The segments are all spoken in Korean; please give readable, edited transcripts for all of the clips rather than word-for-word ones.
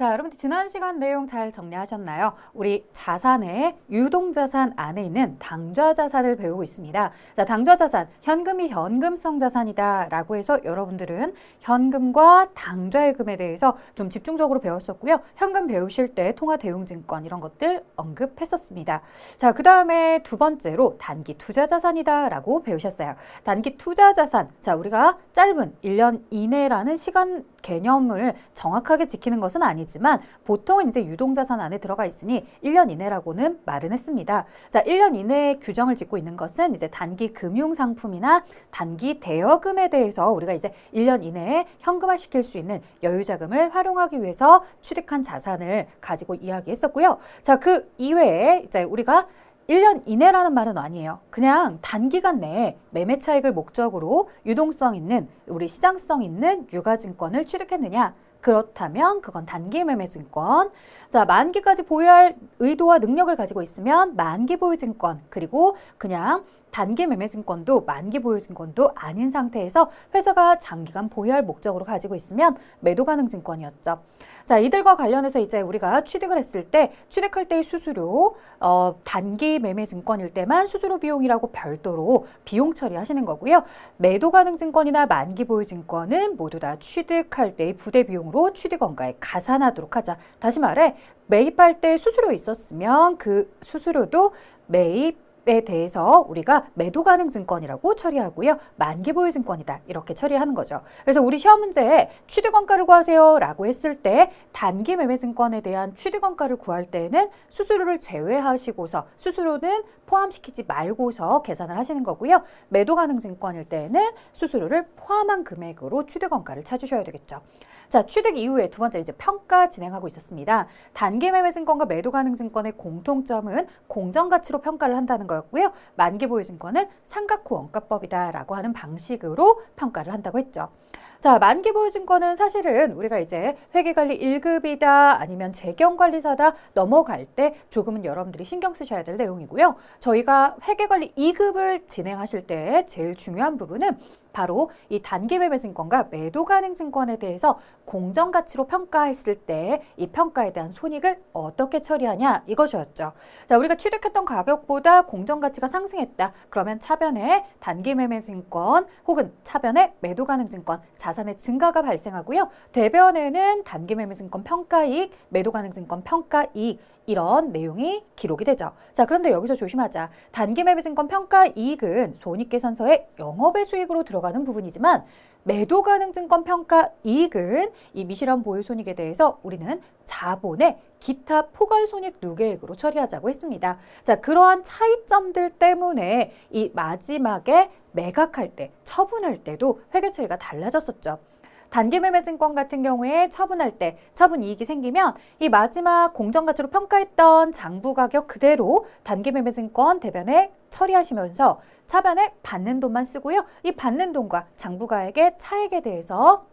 자, 여러분들 지난 시간 내용 잘 정리하셨나요? 우리 자산의 유동자산 안에 있는 당좌자산을 배우고 있습니다. 자, 당좌자산, 현금이 현금성 자산이다 라고 해서 여러분들은 현금과 당좌예금에 대해서 좀 집중적으로 배웠었고요. 현금 배우실 때 통화대용증권 이런 것들 언급했었습니다. 자, 그 다음에 두 번째로 단기 투자자산이다 라고 배우셨어요. 단기 투자자산, 자, 우리가 짧은 1년 이내라는 시간 개념을 정확하게 지키는 것은 아니지만 보통은 이제 유동자산 안에 들어가 있으니 1년 이내라고는 말은 했습니다. 자, 1년 이내에 규정을 짓고 있는 것은 이제 단기 금융상품이나 단기 대여금에 대해서 우리가 이제 1년 이내에 현금화 시킬 수 있는 여유자금을 활용하기 위해서 취득한 자산을 가지고 이야기했었고요. 자, 그 이외에 이제 우리가 1년 이내라는 말은 아니에요. 그냥 단기간 내에 매매 차익을 목적으로 유동성 있는 우리 시장성 있는 유가증권을 취득했느냐? 그렇다면 그건 단기 매매증권. 자, 만기까지 보유할 의도와 능력을 가지고 있으면 만기 보유증권, 그리고 그냥 단기 매매증권도 만기 보유증권도 아닌 상태에서 회사가 장기간 보유할 목적으로 가지고 있으면 매도 가능 증권이었죠. 자, 이들과 관련해서 이제 우리가 취득을 했을 때 취득할 때의 수수료, 단기 매매 증권일 때만 수수료 비용이라고 별도로 비용 처리하시는 거고요. 매도 가능 증권이나 만기 보유 증권은 모두 다 취득할 때의 부대 비용으로 취득원가에 가산하도록 하자. 다시 말해, 매입할 때 수수료 있었으면 그 수수료도 매입에 대해서 우리가 매도 가능 증권이라고 처리하고요. 만기 보유 증권이다. 이렇게 처리하는 거죠. 그래서 우리 시험 문제에 취득원가를 구하세요 라고 했을 때 단기 매매 증권에 대한 취득원가를 구할 때에는 수수료를 제외하시고서 수수료는 포함시키지 말고서 계산을 하시는 거고요. 매도 가능 증권일 때에는 수수료를 포함한 금액으로 취득원가를 찾으셔야 되겠죠. 자, 취득 이후에 두 번째 이제 평가 진행하고 있었습니다. 단기 매매 증권과 매도 가능 증권의 공통점은 공정가치로 평가를 한다는 거였고요. 만기 보유 증권은 삼각후 원가법이다라고 하는 방식으로 평가를 한다고 했죠. 자, 만기 보유 증권은 사실은 우리가 이제 회계관리 1급이다 아니면 재경관리사다 넘어갈 때 조금은 여러분들이 신경 쓰셔야 될 내용이고요. 저희가 회계관리 2급을 진행하실 때 제일 중요한 부분은 바로 이 단기 매매 증권과 매도 가능 증권에 대해서 공정가치로 평가했을 때 이 평가에 대한 손익을 어떻게 처리하냐 이것이었죠. 자, 우리가 취득했던 가격보다 공정가치가 상승했다. 그러면 차변에 단기 매매 증권 혹은 차변에 매도 가능 증권 자산의 증가가 발생하고요. 대변에는 단기 매매 증권 평가이익, 매도 가능 증권 평가이익 이런 내용이 기록이 되죠. 자, 그런데 여기서 조심하자. 단기 매매 증권 평가이익은 손익계산서에 영업의 수익으로 들어가는 부분이지만 매도 가능 증권 평가이익은 이 미실현 보유 손익에 대해서 우리는 자본의 기타 포괄 손익 누계액으로 처리하자고 했습니다. 자, 그러한 차이점들 때문에 이 마지막에 매각할 때, 처분할 때도 회계 처리가 달라졌었죠. 단기 매매 증권 같은 경우에 처분할 때 처분 이익이 생기면 이 마지막 공정가치로 평가했던 장부 가격 그대로 단기 매매 증권 대변에 처리하시면서 차변에 받는 돈만 쓰고요. 이 받는 돈과 장부가액의 차액에 대해서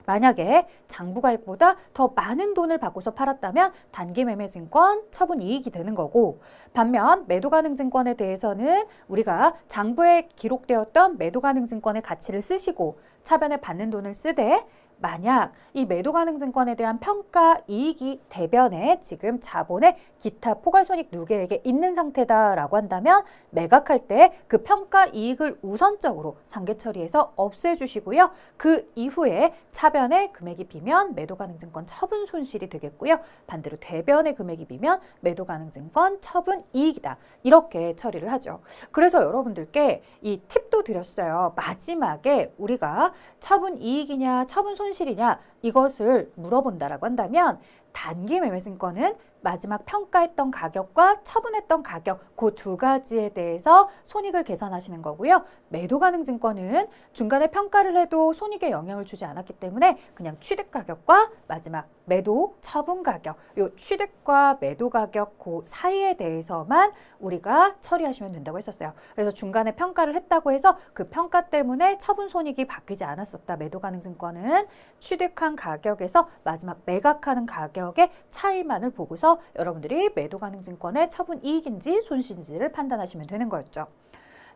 만약에 장부가액보다 더 많은 돈을 받고서 팔았다면 단기 매매 증권 처분 이익이 되는 거고, 반면 매도 가능 증권에 대해서는 우리가 장부에 기록되었던 매도 가능 증권의 가치를 쓰시고 차변에 받는 돈을 쓰되 만약 이 매도 가능 증권에 대한 평가 이익이 대변에 지금 자본의 기타 포괄손익 누계액에 있는 상태다라고 한다면 매각할 때 그 평가 이익을 우선적으로 상계 처리해서 없애주시고요. 그 이후에 차변의 금액이 비면 매도 가능 증권 처분 손실이 되겠고요. 반대로 대변의 금액이 비면 매도 가능 증권 처분 이익이다. 이렇게 처리를 하죠. 그래서 여러분들께 이 팁도 드렸어요. 마지막에 우리가 처분 이익이냐 처분 손실이냐 이것을 물어본다라고 한다면 단기 매매 증권은 마지막 평가했던 가격과 처분했던 가격 그 두 가지에 대해서 손익을 계산하시는 거고요. 매도 가능 증권은 중간에 평가를 해도 손익에 영향을 주지 않았기 때문에 그냥 취득 가격과 마지막 매도 처분 가격 요 취득과 매도 가격 그 사이에 대해서만 우리가 처리하시면 된다고 했었어요. 그래서 중간에 평가를 했다고 해서 그 평가 때문에 처분 손익이 바뀌지 않았었다. 매도 가능 증권은 취득한 가격에서 마지막 매각하는 가격의 차이만을 보고서 여러분들이 매도 가능 증권의 처분 이익인지 손실인지를 판단하시면 되는 거였죠.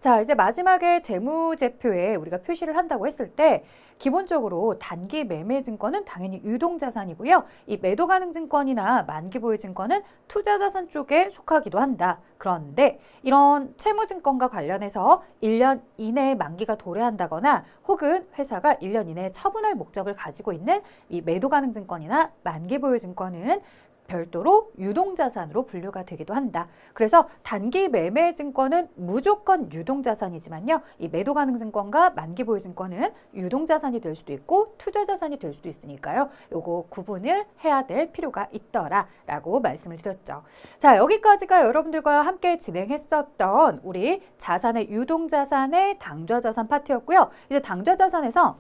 자, 이제 마지막에 재무제표에 우리가 표시를 한다고 했을 때 기본적으로 단기 매매 증권은 당연히 유동자산이고요. 이 매도 가능 증권이나 만기 보유 증권은 투자자산 쪽에 속하기도 한다. 그런데 이런 채무증권과 관련해서 1년 이내에 만기가 도래한다거나 혹은 회사가 1년 이내에 처분할 목적을 가지고 있는 이 매도 가능 증권이나 만기 보유 증권은 별도로 유동자산으로 분류가 되기도 한다. 그래서 단기 매매 증권은 무조건 유동자산이지만요. 이 매도 가능 증권과 만기 보유 증권은 유동자산이 될 수도 있고 투자자산이 될 수도 있으니까요. 요거 구분을 해야 될 필요가 있더라라고 말씀을 드렸죠. 자, 여기까지가 여러분들과 함께 진행했었던 우리 자산의 유동자산의 당좌자산 파트였고요. 이제 당좌자산에서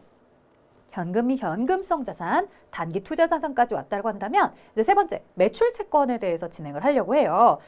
현금 및 현금성 자산, 단기 투자 자산까지 왔다고 한다면 이제 세 번째, 매출 채권에 대해서 진행을 하려고 해요.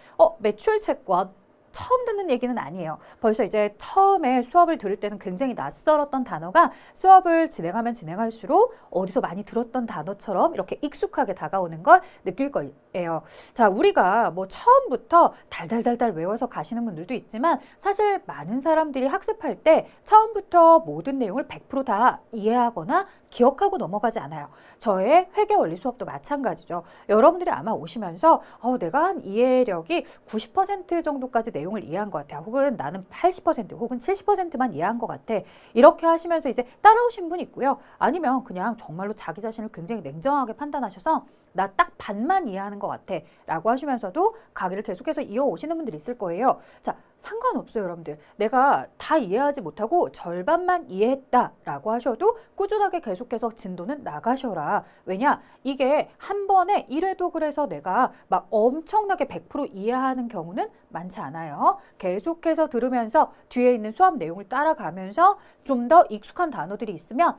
매출 채권. 처음 듣는 얘기는 아니에요. 벌써 이제 처음에 수업을 들을 때는 굉장히 낯설었던 단어가 수업을 진행하면 진행할수록 어디서 많이 들었던 단어처럼 이렇게 익숙하게 다가오는 걸 느낄 거예요. 자, 우리가 뭐 처음부터 달달달달 외워서 가시는 분들도 있지만 사실 많은 사람들이 학습할 때 처음부터 모든 내용을 100%다 이해하거나 기억하고 넘어가지 않아요. 저의 회계 원리 수업도 마찬가지죠. 여러분들이 아마 오시면서 내가 한 이해력이 90% 정도까지 내용을 이해한 것 같아. 혹은 나는 80% 혹은 70%만 이해한 것 같아. 이렇게 하시면서 이제 따라오신 분 있고요. 아니면 그냥 정말로 자기 자신을 굉장히 냉정하게 판단하셔서 나 딱 반만 이해하는 것 같아 라고 하시면서도 강의를 계속해서 이어오시는 분들이 있을 거예요. 자, 상관없어요, 여러분들. 내가 다 이해하지 못하고 절반만 이해했다 라고 하셔도 꾸준하게 계속해서 진도는 나가셔라. 왜냐? 이게 한 번에 1회도 그래서 내가 막 엄청나게 100% 이해하는 경우는 많지 않아요. 계속해서 들으면서 뒤에 있는 수업 내용을 따라가면서 좀 더 익숙한 단어들이 있으면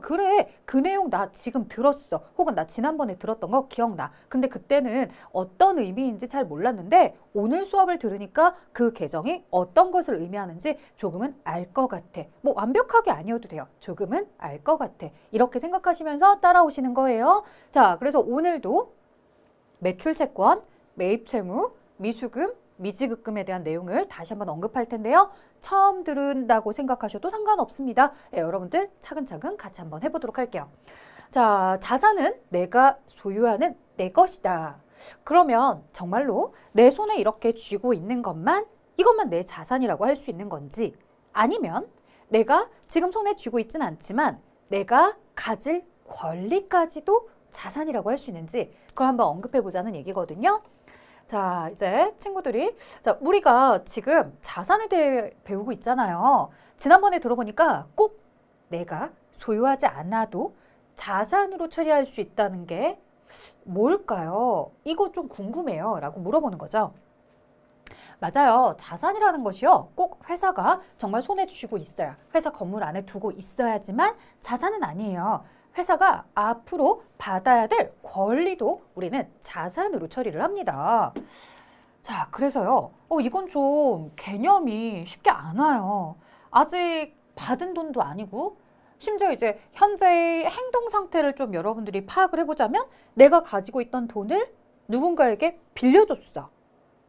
그래, 그 내용 나 지금 들었어. 혹은 나 지난번에 들었던 거 기억나. 근데 그때는 어떤 의미인지 잘 몰랐는데 오늘 수업을 들으니까 그 개정이 어떤 것을 의미하는지 조금은 알 것 같아. 뭐 완벽하게 아니어도 돼요. 조금은 알 것 같아. 이렇게 생각하시면서 따라오시는 거예요. 자, 그래서 오늘도 매출채권, 매입채무, 미수금, 미지급금에 대한 내용을 다시 한번 언급할 텐데요. 처음 들은다고 생각하셔도 상관없습니다. 여러분들 차근차근 같이 한번 해보도록 할게요. 자, 자산은 내가 소유하는 내 것이다. 그러면 정말로 내 손에 이렇게 쥐고 있는 것만 이것만 내 자산이라고 할 수 있는 건지 아니면 내가 지금 손에 쥐고 있진 않지만 내가 가질 권리까지도 자산이라고 할 수 있는지 그걸 한번 언급해 보자는 얘기거든요. 자, 이제 친구들이 우리가 지금 자산에 대해 배우고 있잖아요. 지난번에 들어보니까 꼭 내가 소유하지 않아도 자산으로 처리할 수 있다는 게 뭘까요? 이거 좀 궁금해요. 라고 물어보는 거죠. 맞아요. 자산이라는 것이요. 꼭 회사가 정말 손에 쥐고 있어야, 회사 건물 안에 두고 있어야지만 자산은 아니에요. 회사가 앞으로 받아야 될 권리도 우리는 자산으로 처리를 합니다. 자, 그래서요. 이건 좀 개념이 쉽게 안 와요. 아직 받은 돈도 아니고 심지어 이제 현재의 행동 상태를 좀 여러분들이 파악을 해보자면 내가 가지고 있던 돈을 누군가에게 빌려줬어.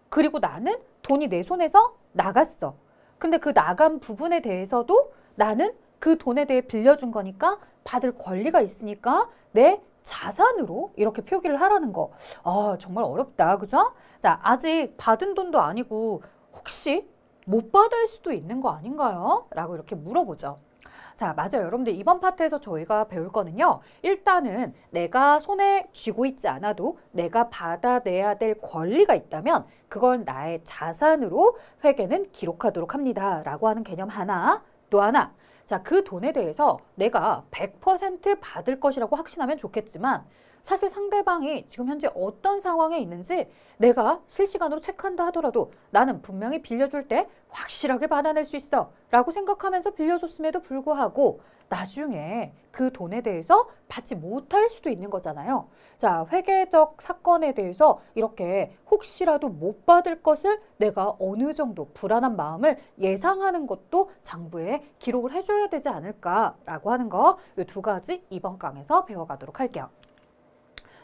그리고 나는 돈이 내 손에서 나갔어. 근데 그 나간 부분에 대해서도 나는 그 돈에 대해 빌려준 거니까 받을 권리가 있으니까 내 자산으로 이렇게 표기를 하라는 거. 정말 어렵다. 그죠? 자, 아직 받은 돈도 아니고 혹시 못 받을 수도 있는 거 아닌가요? 라고 이렇게 물어보죠. 자, 맞아요. 여러분들 이번 파트에서 저희가 배울 거는요. 일단은 내가 손에 쥐고 있지 않아도 내가 받아내야 될 권리가 있다면 그걸 나의 자산으로 회계는 기록하도록 합니다. 라고 하는 개념 하나. 또 하나. 자, 그 돈에 대해서 내가 100% 받을 것이라고 확신하면 좋겠지만 사실 상대방이 지금 현재 어떤 상황에 있는지 내가 실시간으로 체크한다 하더라도 나는 분명히 빌려줄 때 확실하게 받아낼 수 있어 라고 생각하면서 빌려줬음에도 불구하고 나중에 그 돈에 대해서 받지 못할 수도 있는 거잖아요. 자, 회계적 사건에 대해서 이렇게 혹시라도 못 받을 것을 내가 어느 정도 불안한 마음을 예상하는 것도 장부에 기록을 해줘야 되지 않을까라고 하는 거, 이 두 가지 이번 강에서 배워가도록 할게요.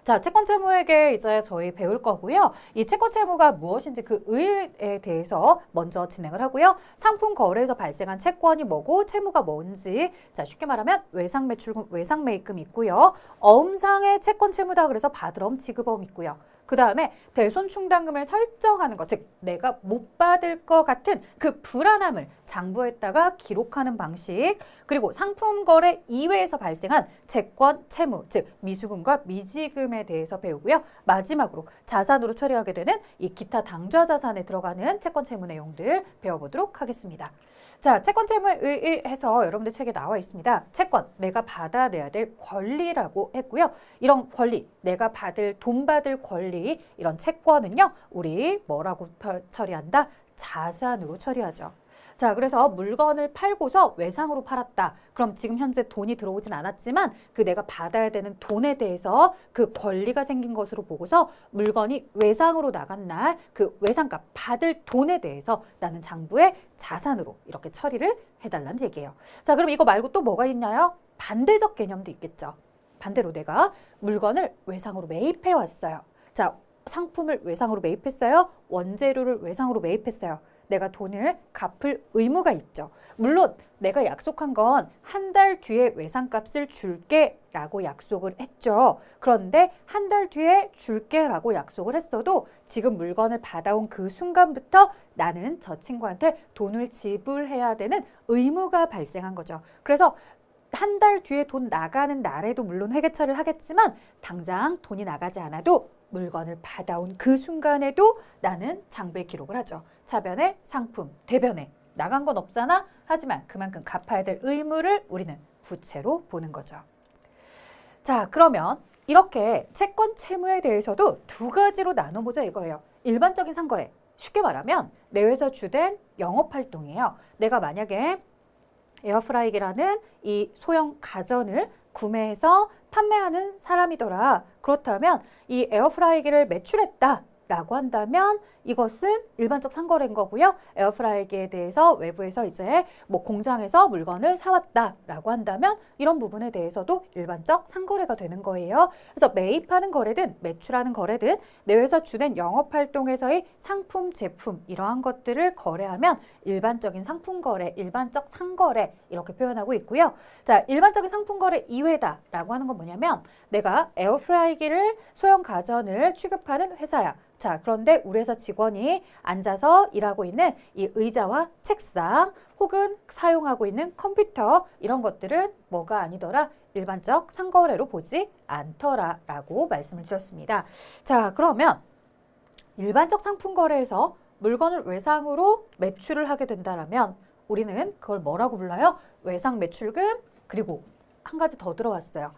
자, 채권 채무액에 이제 저희 배울 거고요. 이 채권 채무가 무엇인지 그 의에 대해서 먼저 진행을 하고요. 상품 거래에서 발생한 채권이 뭐고 채무가 뭔지, 자, 쉽게 말하면 외상 매출금, 외상 매입금 있고요. 어음상의 채권 채무다 그래서 받을어음, 지급어음 있고요. 그 다음에 대손 충당금을 설정하는 것, 즉 내가 못 받을 것 같은 그 불안함을 장부에다가 기록하는 방식, 그리고 상품 거래 이외에서 발생한 채권 채무, 즉 미수금과 미지금에 대해서 배우고요. 마지막으로 자산으로 처리하게 되는 이 기타 당좌 자산에 들어가는 채권 채무 내용들 배워보도록 하겠습니다. 자, 채권 채무에 의해서 여러분들 책에 나와 있습니다. 채권, 내가 받아내야 될 권리라고 했고요. 이런 권리, 내가 돈 받을 권리, 이런 채권은요, 우리 뭐라고 처리한다? 자산으로 처리하죠. 자, 그래서 물건을 팔고서 외상으로 팔았다. 그럼 지금 현재 돈이 들어오진 않았지만 그 내가 받아야 되는 돈에 대해서 그 권리가 생긴 것으로 보고서 물건이 외상으로 나간 날 그 외상값 받을 돈에 대해서 나는 장부에 자산으로 이렇게 처리를 해달라는 얘기예요. 자, 그럼 이거 말고 또 뭐가 있나요? 반대적 개념도 있겠죠. 반대로 내가 물건을 외상으로 매입해 왔어요. 자, 상품을 외상으로 매입했어요. 원재료를 외상으로 매입했어요. 내가 돈을 갚을 의무가 있죠. 물론 내가 약속한 건 한 달 뒤에 외상값을 줄게 라고 약속을 했죠. 그런데 한 달 뒤에 줄게 라고 약속을 했어도 지금 물건을 받아온 그 순간부터 나는 저 친구한테 돈을 지불해야 되는 의무가 발생한 거죠. 그래서 한 달 뒤에 돈 나가는 날에도 물론 회계 처리를 하겠지만 당장 돈이 나가지 않아도 물건을 받아온 그 순간에도 나는 장부에 기록을 하죠. 차변에 상품, 대변에 나간 건 없잖아. 하지만 그만큼 갚아야 될 의무를 우리는 부채로 보는 거죠. 자, 그러면 이렇게 채권 채무에 대해서도 두 가지로 나눠보자 이거예요. 일반적인 상거래, 쉽게 말하면 내외에서 주된 영업활동이에요. 내가 만약에 에어프라이기라는 이 소형 가전을 구매해서 판매하는 사람이더라. 그렇다면 이 에어프라이기를 매출했다 라고 한다면 이것은 일반적 상거래인 거고요. 에어프라이기에 대해서 외부에서 이제 뭐 공장에서 물건을 사왔다 라고 한다면 이런 부분에 대해서도 일반적 상거래가 되는 거예요. 그래서 매입하는 거래든 매출하는 거래든 내외에서 주된 영업활동에서의 상품, 제품 이러한 것들을 거래하면 일반적인 상품 거래, 일반적 상거래 이렇게 표현하고 있고요. 자, 일반적인 상품 거래 이외다 라고 하는 건 뭐냐면 내가 에어프라이기를 소형 가전을 취급하는 회사야. 자, 그런데 우리 회사 직원이 앉아서 일하고 있는 이 의자와 책상 혹은 사용하고 있는 컴퓨터 이런 것들은 뭐가 아니더라? 일반적 상거래로 보지 않더라 라고 말씀을 드렸습니다. 자, 그러면 일반적 상품 거래에서 물건을 외상으로 매출을 하게 된다면 우리는 그걸 뭐라고 불러요? 외상 매출금 그리고 한 가지 더 들어왔어요.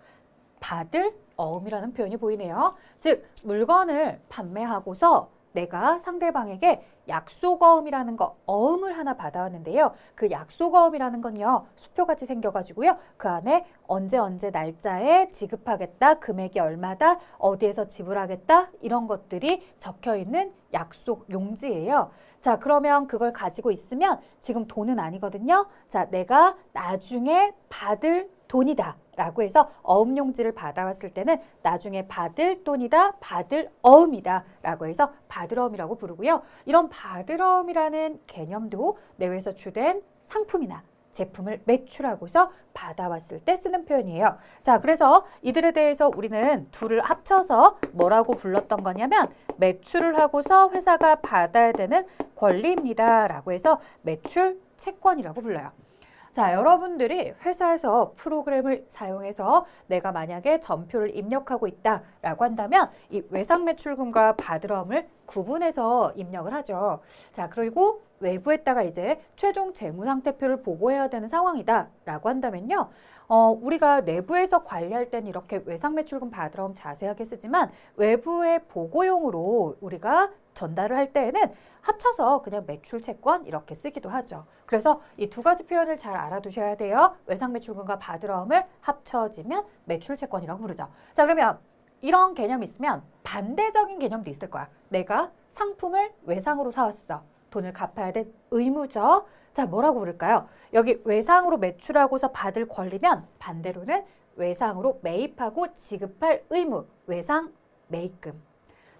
받을 어음이라는 표현이 보이네요. 즉 물건을 판매하고서 내가 상대방에게 약속어음이라는 거, 어음을 하나 받아왔는데요. 그 약속어음이라는 건요. 수표같이 생겨가지고요. 그 안에 언제 날짜에 지급하겠다, 금액이 얼마다, 어디에서 지불하겠다 이런 것들이 적혀있는 약속 용지예요. 자, 그러면 그걸 가지고 있으면 지금 돈은 아니거든요. 자, 내가 나중에 받을 돈이다 라고 해서 어음용지를 받아왔을 때는 나중에 받을 돈이다, 받을 어음이다 라고 해서 받을어음이라고 부르고요. 이런 받을어음이라는 개념도 내외에서 주된 상품이나 제품을 매출하고서 받아왔을 때 쓰는 표현이에요. 자, 그래서 이들에 대해서 우리는 둘을 합쳐서 뭐라고 불렀던 거냐면 매출을 하고서 회사가 받아야 되는 권리입니다 라고 해서 매출 채권이라고 불러요. 자, 여러분들이 회사에서 프로그램을 사용해서 내가 만약에 전표를 입력하고 있다라고 한다면 이 외상 매출금과 받을어음을 구분해서 입력을 하죠. 자, 그리고 외부에다가 이제 최종 재무상태표를 보고해야 되는 상황이다라고 한다면요. 우리가 내부에서 관리할 때는 이렇게 외상 매출금 받을어음 자세하게 쓰지만 외부의 보고용으로 우리가 전달을 할 때에는 합쳐서 그냥 매출 채권 이렇게 쓰기도 하죠. 그래서 이 두 가지 표현을 잘 알아두셔야 돼요. 외상 매출금과 받을어음을 합쳐지면 매출 채권이라고 부르죠. 자, 그러면 이런 개념이 있으면 반대적인 개념도 있을 거야. 내가 상품을 외상으로 사왔어. 돈을 갚아야 될 의무죠. 자, 뭐라고 부를까요? 여기 외상으로 매출하고서 받을 권리면 반대로는 외상으로 매입하고 지급할 의무, 외상 매입금.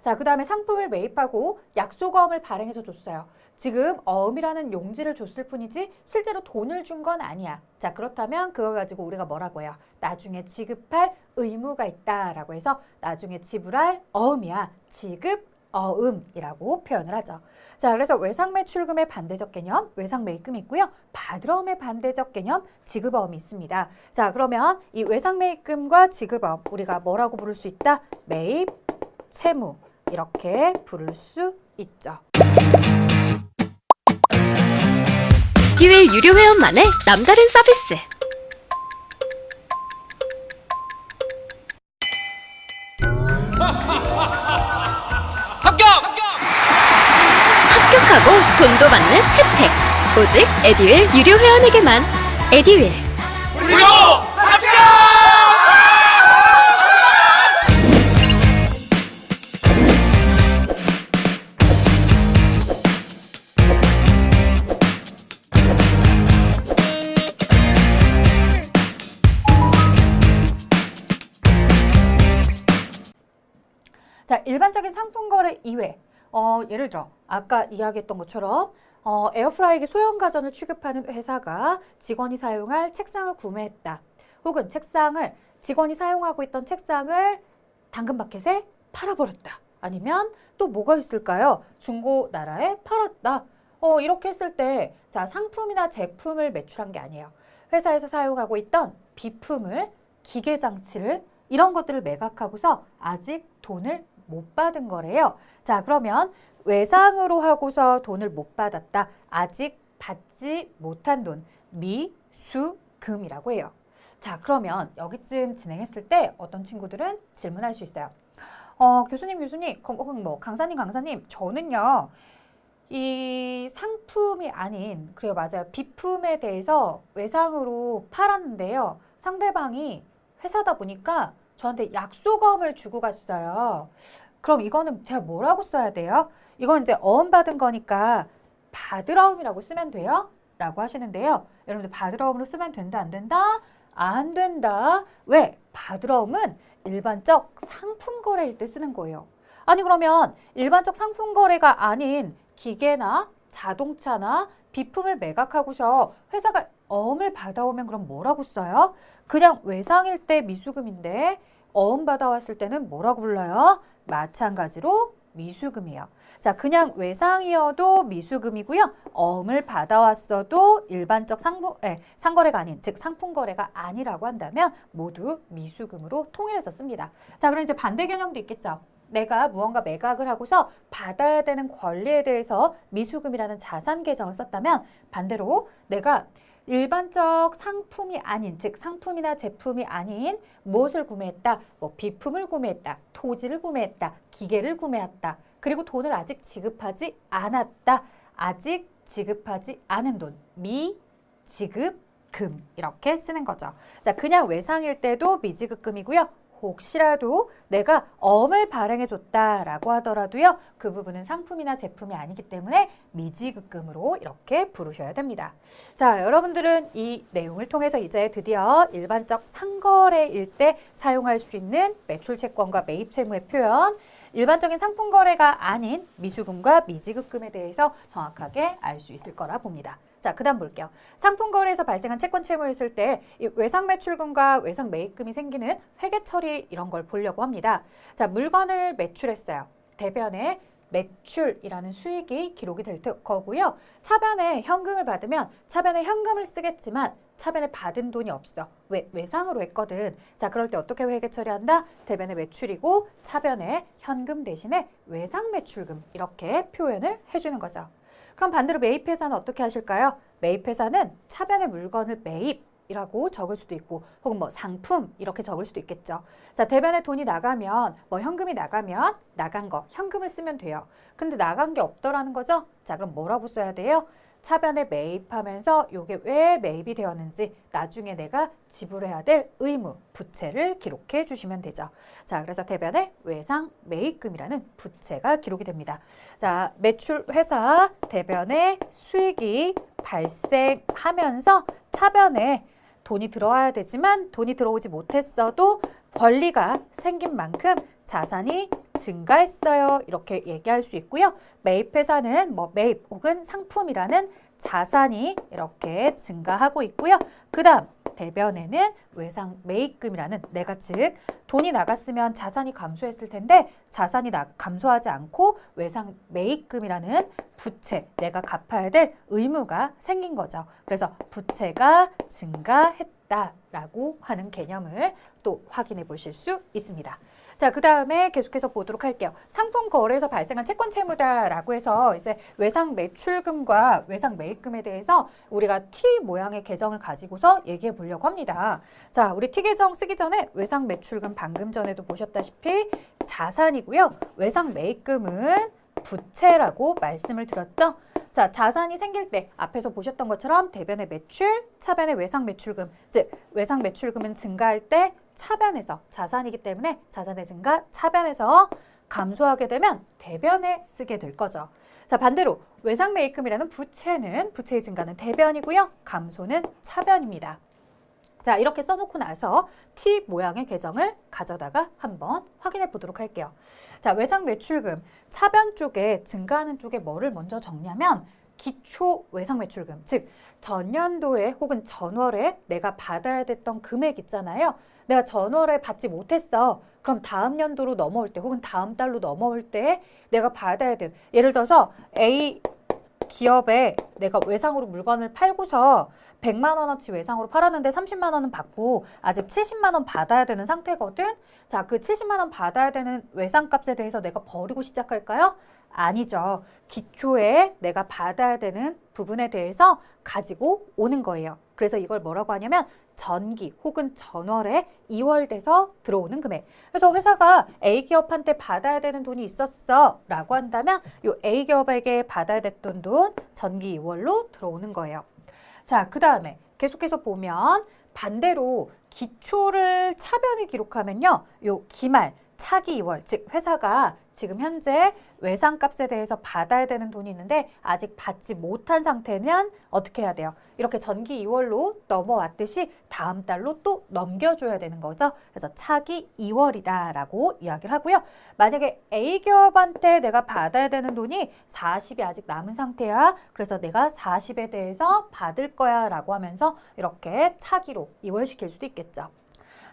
자, 그 다음에 상품을 매입하고 약속어음을 발행해서 줬어요. 지금 어음이라는 용지를 줬을 뿐이지 실제로 돈을 준 건 아니야. 자, 그렇다면 그걸 가지고 우리가 뭐라고 해요? 나중에 지급할 의무가 있다라고 해서 나중에 지불할 어음이야. 지급 어음이라고 표현을 하죠. 자, 그래서 외상매출금의 반대적 개념, 외상매입금이 있고요. 받으러움의 반대적 개념, 지급어음이 있습니다. 자, 그러면 이 외상매입금과 지급어음 우리가 뭐라고 부를 수 있다? 매입, 채무 이렇게 부를 수 있죠. 에듀윌 유료 회원만의 남다른 서비스. 합격하고 돈도 받는 혜택. 오직 에듀윌 유료 회원에게만. 에듀윌 무료 합격! 자, 일반적인 상품 거래 이외, 예를 들어 아까 이야기했던 것처럼 에어프라이기 소형 가전을 취급하는 회사가 직원이 사용할 책상을 구매했다. 혹은 직원이 사용하고 있던 책상을 당근마켓에 팔아버렸다. 아니면 또 뭐가 있을까요? 중고나라에 팔았다. 이렇게 했을 때 자, 상품이나 제품을 매출한 게 아니에요. 회사에서 사용하고 있던 비품을, 기계장치를 이런 것들을 매각하고서 아직 돈을 못 받은 거래요. 자, 그러면 외상으로 하고서 돈을 못 받았다. 아직 받지 못한 돈, 미수금이라고 해요. 자, 그러면 여기쯤 진행했을 때 어떤 친구들은 질문할 수 있어요. 교수님, 강사님, 저는요, 이 상품이 아닌, 그래요, 맞아요. 비품에 대해서 외상으로 팔았는데요. 상대방이 회사다 보니까 저한테 약속어음을 주고 갔어요. 그럼 이거는 제가 뭐라고 써야 돼요? 이건 이제 어음 받은 거니까 받으러움이라고 쓰면 돼요? 라고 하시는데요. 여러분들 받으러움으로 쓰면 된다, 안 된다? 안 된다. 왜? 받으러움은 일반적 상품 거래일 때 쓰는 거예요. 아니, 그러면 일반적 상품 거래가 아닌 기계나 자동차나 비품을 매각하고서 회사가 어음을 받아오면 그럼 뭐라고 써요? 그냥 외상일 때 미수금인데 어음 받아왔을 때는 뭐라고 불러요? 마찬가지로 미수금이에요. 자, 그냥 외상이어도 미수금이고요. 어음을 받아왔어도 일반적 상거래가 아닌, 즉 상품거래가 아니라고 한다면 모두 미수금으로 통일해서 씁니다. 자, 그럼 이제 반대 개념도 있겠죠. 내가 무언가 매각을 하고서 받아야 되는 권리에 대해서 미수금이라는 자산 계정을 썼다면 반대로 내가 일반적 상품이 아닌, 즉 상품이나 제품이 아닌 무엇을 구매했다? 뭐 비품을 구매했다, 토지를 구매했다, 기계를 구매했다. 그리고 돈을 아직 지급하지 않았다. 아직 지급하지 않은 돈, 미지급금 이렇게 쓰는 거죠. 자, 그냥 외상일 때도 미지급금이고요. 혹시라도 내가 어음을 발행해 줬다라고 하더라도요. 그 부분은 상품이나 제품이 아니기 때문에 미지급금으로 이렇게 부르셔야 됩니다. 자, 여러분들은 이 내용을 통해서 이제 드디어 일반적 상거래일 때 사용할 수 있는 매출채권과 매입채무의 표현, 일반적인 상품 거래가 아닌 미수금과 미지급금에 대해서 정확하게 알 수 있을 거라 봅니다. 자, 그 다음 볼게요. 상품 거래에서 발생한 채권 채무였을 때 이 외상 매출금과 외상 매입금이 생기는 회계 처리 이런 걸 보려고 합니다. 자, 물건을 매출했어요. 대변에 매출이라는 수익이 기록이 될 거고요. 차변에 현금을 받으면 차변에 현금을 쓰겠지만 차변에 받은 돈이 없어. 왜? 외상으로 했거든. 자, 그럴 때 어떻게 회계 처리한다? 대변에 매출이고 차변에 현금 대신에 외상 매출금 이렇게 표현을 해주는 거죠. 그럼 반대로 매입회사는 어떻게 하실까요? 매입회사는 차변의 물건을 매입이라고 적을 수도 있고 혹은 뭐 상품 이렇게 적을 수도 있겠죠. 자, 대변에 돈이 나가면 뭐 현금이 나가면 나간 거 현금을 쓰면 돼요. 근데 나간 게 없더라는 거죠? 자, 그럼 뭐라고 써야 돼요? 차변에 매입하면서 이게 왜 매입이 되었는지 나중에 내가 지불해야 될 의무, 부채를 기록해 주시면 되죠. 자, 그래서 대변에 외상 매입금이라는 부채가 기록이 됩니다. 자, 매출 회사 대변에 수익이 발생하면서 차변에 돈이 들어와야 되지만 돈이 들어오지 못했어도 권리가 생긴 만큼 자산이 증가했어요. 이렇게 얘기할 수 있고요. 매입회사는 뭐 매입 혹은 상품이라는 자산이 이렇게 증가하고 있고요. 그 다음 대변에는 외상 매입금이라는 내가 즉 돈이 나갔으면 자산이 감소했을 텐데 자산이 감소하지 않고 외상 매입금이라는 부채 내가 갚아야 될 의무가 생긴 거죠. 그래서 부채가 증가했다라고 하는 개념을 또 확인해 보실 수 있습니다. 자, 그 다음에 계속해서 보도록 할게요. 상품 거래에서 발생한 채권 채무다라고 해서 이제 외상 매출금과 외상 매입금에 대해서 우리가 T 모양의 계정을 가지고서 얘기해 보려고 합니다. 자, 우리 T 계정 쓰기 전에 외상 매출금 방금 전에도 보셨다시피 자산이고요. 외상 매입금은 부채라고 말씀을 드렸죠. 자, 자산이 생길 때 앞에서 보셨던 것처럼 대변의 매출, 차변의 외상 매출금, 즉 외상 매출금은 증가할 때 차변에서 자산이기 때문에 자산의 증가, 차변에서 감소하게 되면 대변에 쓰게 될 거죠. 자, 반대로 외상 매입금이라는 부채는 부채의 증가는 대변이고요. 감소는 차변입니다. 자, 이렇게 써놓고 나서 T 모양의 계정을 가져다가 한번 확인해 보도록 할게요. 자, 외상 매출금 차변 쪽에 증가하는 쪽에 뭐를 먼저 적냐면 기초 외상 매출금, 즉 전년도에 혹은 전월에 내가 받아야 됐던 금액 있잖아요. 내가 전월에 받지 못했어. 그럼 다음 연도로 넘어올 때 혹은 다음 달로 넘어올 때 내가 받아야 돼. 예를 들어서 A 기업에 내가 외상으로 물건을 팔고서 100만 원어치 외상으로 팔았는데 30만 원은 받고 아직 70만 원 받아야 되는 상태거든. 자, 그 70만 원 받아야 되는 외상값에 대해서 내가 버리고 시작할까요? 아니죠. 기초에 내가 받아야 되는 부분에 대해서 가지고 오는 거예요. 그래서 이걸 뭐라고 하냐면 전기 혹은 전월에 2월 돼서 들어오는 금액. 그래서 회사가 A기업한테 받아야 되는 돈이 있었어 라고 한다면 이 A기업에게 받아야 됐던 돈 전기 2월로 들어오는 거예요. 자, 그 다음에 계속해서 보면 반대로 기초를 차변에 기록하면요. 요 기말 차기 2월, 즉 회사가 지금 현재 외상값에 대해서 받아야 되는 돈이 있는데 아직 받지 못한 상태면 어떻게 해야 돼요? 이렇게 전기 2월로 넘어왔듯이 다음 달로 또 넘겨줘야 되는 거죠. 그래서 차기 2월이다라고 이야기를 하고요. 만약에 A기업한테 내가 받아야 되는 돈이 40이 아직 남은 상태야. 그래서 내가 40에 대해서 받을 거야 라고 하면서 이렇게 차기로 2월 시킬 수도 있겠죠.